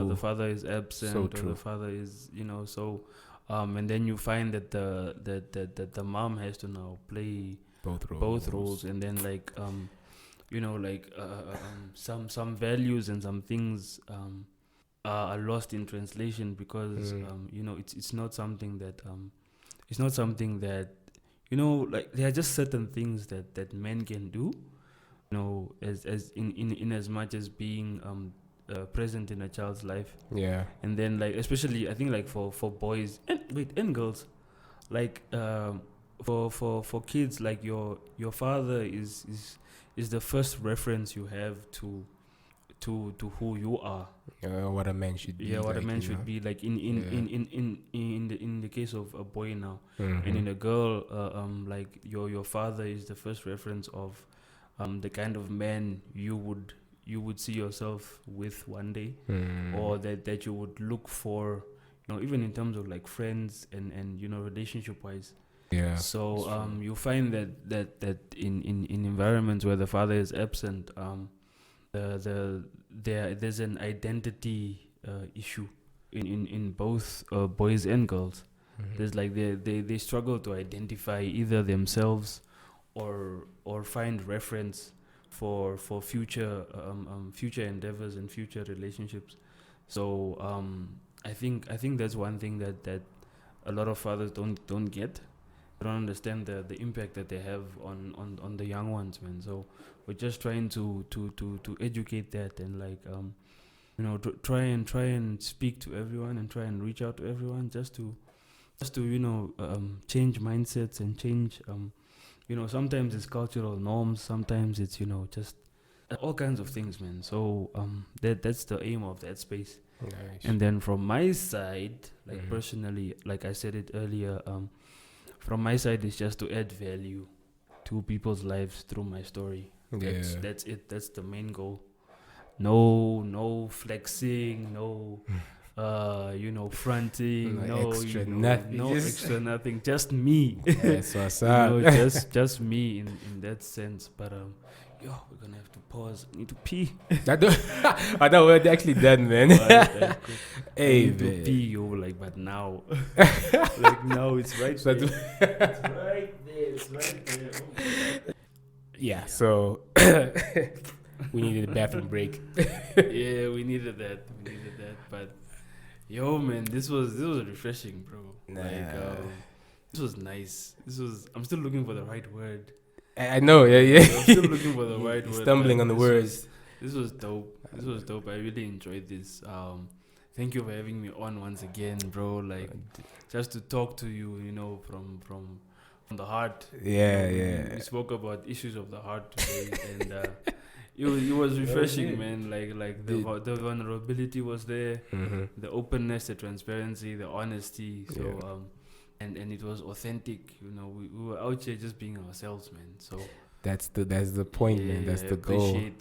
the father is absent, so or true. the father is and then you find that the mom has to now play both roles, and then some values and some things are lost in translation, because it's not something that there are just certain things that men can do, as in as much as being present in a child's life. Yeah. And then especially I think for boys and girls, for kids, your father is the first reference you have to who you are. What a man should be. Yeah, what a man should be. Like in the case of a boy now, and in a girl, your father is the first reference of the kind of man you would see yourself with one day, or that you would look for, even in terms of friends and relationship wise. Yeah. So you find that in environments where the father is absent, there's an identity issue in both boys and girls. There's they struggle to identify either themselves or find reference for future endeavors and future relationships. So I think that's one thing that a lot of fathers don't get. They don't understand the impact that they have on the young ones, man. So we're just trying to educate that, and try and speak to everyone and try and reach out to everyone, just to change mindsets and change sometimes it's cultural norms, sometimes it's just all kinds of things, man. So that's the aim of that space. Nice. And then from my side, personally, like I said it earlier, from my side is just to add value to people's lives through my story. That's it. That's the main goal. No flexing, no fronting, no extra nothing. No extra nothing. Just me. That's what's up. Just me in that sense. But we're gonna have to pause. I need to pee. I know we're actually done, man. Hey, I need to pee. But now, now it's right there. It's right there. It's right there. Yeah. So we needed a bathroom break. Yeah, we needed that. But yo, man, this was refreshing, bro. This was nice. I'm still looking for the right word. I know, yeah. I'm still looking for the right word. Stumbling on the words. This was dope. I really enjoyed this. Thank you for having me on once again, bro. Just to talk to you, from the heart. Yeah. We spoke about issues of the heart today, and it was refreshing, man. The vulnerability was there, the openness, the transparency, the honesty. So and it was authentic. We were out here just being ourselves, man. So that's the point, man. That's the goal. I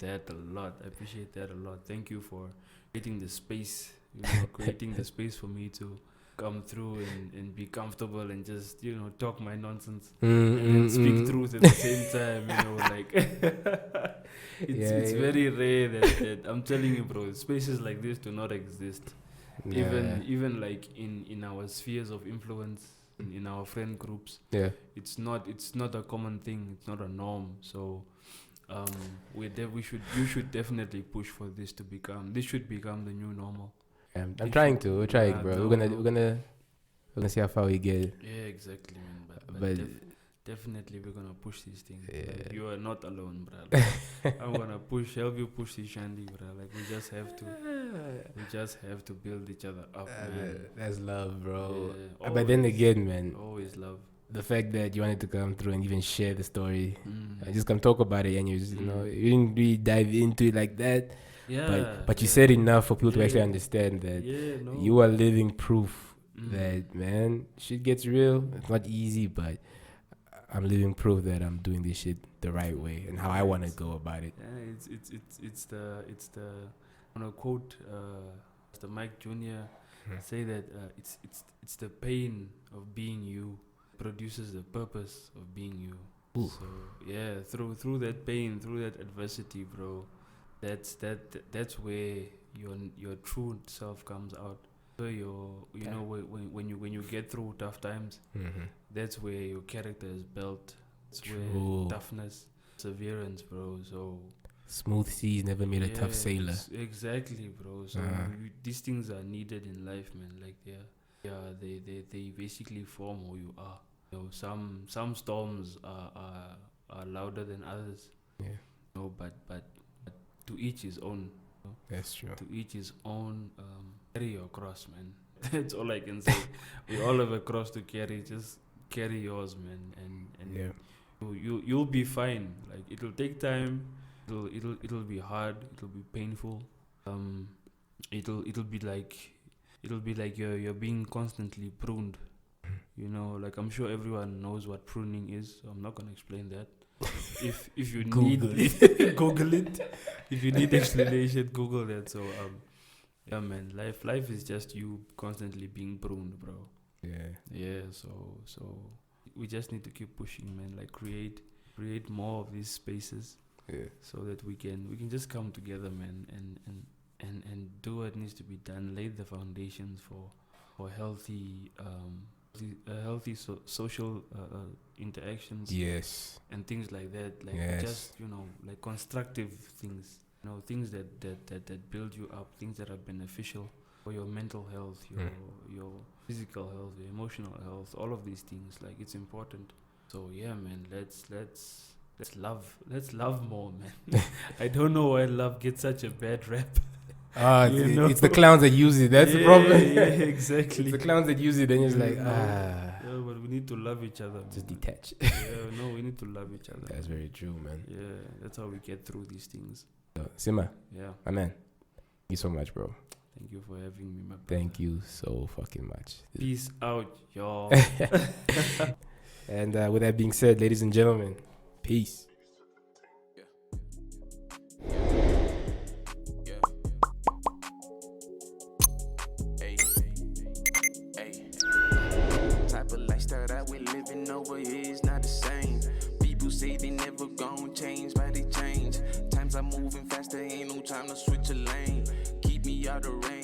appreciate that a lot. Thank you for creating the space. Creating the space for me to come through and be comfortable and just talk my nonsense and speak truth at the same time. It's very rare that I'm telling you, bro. Spaces like this do not exist. Even in our spheres of influence, in our friend groups, it's not a common thing. It's not a norm. So you should definitely push for this to become. This should become the new normal. I'm trying to. We're trying, bro. We're gonna see how far we get. Yeah, exactly, man. But definitely we're gonna push these things. Yeah. You are not alone, bro. I'm gonna help you push this shandy, bro. We just have to build each other up, man. That's love, bro. Yeah, but then again, man, always love. The fact that you wanted to come through and even share the story, just come talk about it, and you just, you didn't really dive into it like that. Yeah. But you said enough for people to actually understand that you are living proof that, man, shit gets real. It's not easy, but I'm living proof that I'm doing this shit the right way and how I want to go about it. Yeah, it's the I want to quote Mr. Mike Jr. say that it's the pain of being you produces the purpose of being you. Ooh. So yeah, through that pain, through that adversity, bro, that's where your true self comes out. So you know when you get through tough times, that's where your character is built. That's where toughness, perseverance, bro. So smooth seas never made a tough sailor. Exactly, bro. So these things are needed in life, man. Like they basically form who you are. You know, some storms are louder than others. Yeah. No, but to each his own. You know? That's true. To each his own. Carry your cross, man. That's all I can say. We all have a cross to carry. Just carry yours, man. And yeah. you'll be fine. Like it'll take time. It'll be hard. It'll be painful. It'll be like you're being constantly pruned. You know, like I'm sure everyone knows what pruning is. So I'm not gonna explain that. If you need it, Google it. If you need explanation, Google that. So yeah, man, life is just you constantly being pruned, bro. Yeah. So we just need to keep pushing, man. Like create more of these spaces. Yeah. So that we can just come together, man, and do what needs to be done. Lay the foundations for healthy social interactions. Yes. And things like that. Like just like constructive things. You know, things that build you up, things that are beneficial for your mental health, your physical health, your emotional health, all of these things. Like it's important. So yeah, man, let's love more, man. I don't know why love gets such a bad rap. It's the clowns that use it. That's the problem. Yeah, exactly. It's the clowns that use it, and it's like, Yeah, but we need to love each other. Just detach. We need to love each other. That's very true, man. Yeah, that's how we get through these things. Sima. Yeah. My man. Thank you so much, bro. Thank you for having me, my brother. Thank you so fucking much. Peace out, y'all. And with that being said, ladies and gentlemen, peace. Type of lifestyle that we living over here is not the same. People say they never gon' change, but they change. Times are moving faster, ain't no time to switch a lane. Keep me out of rain.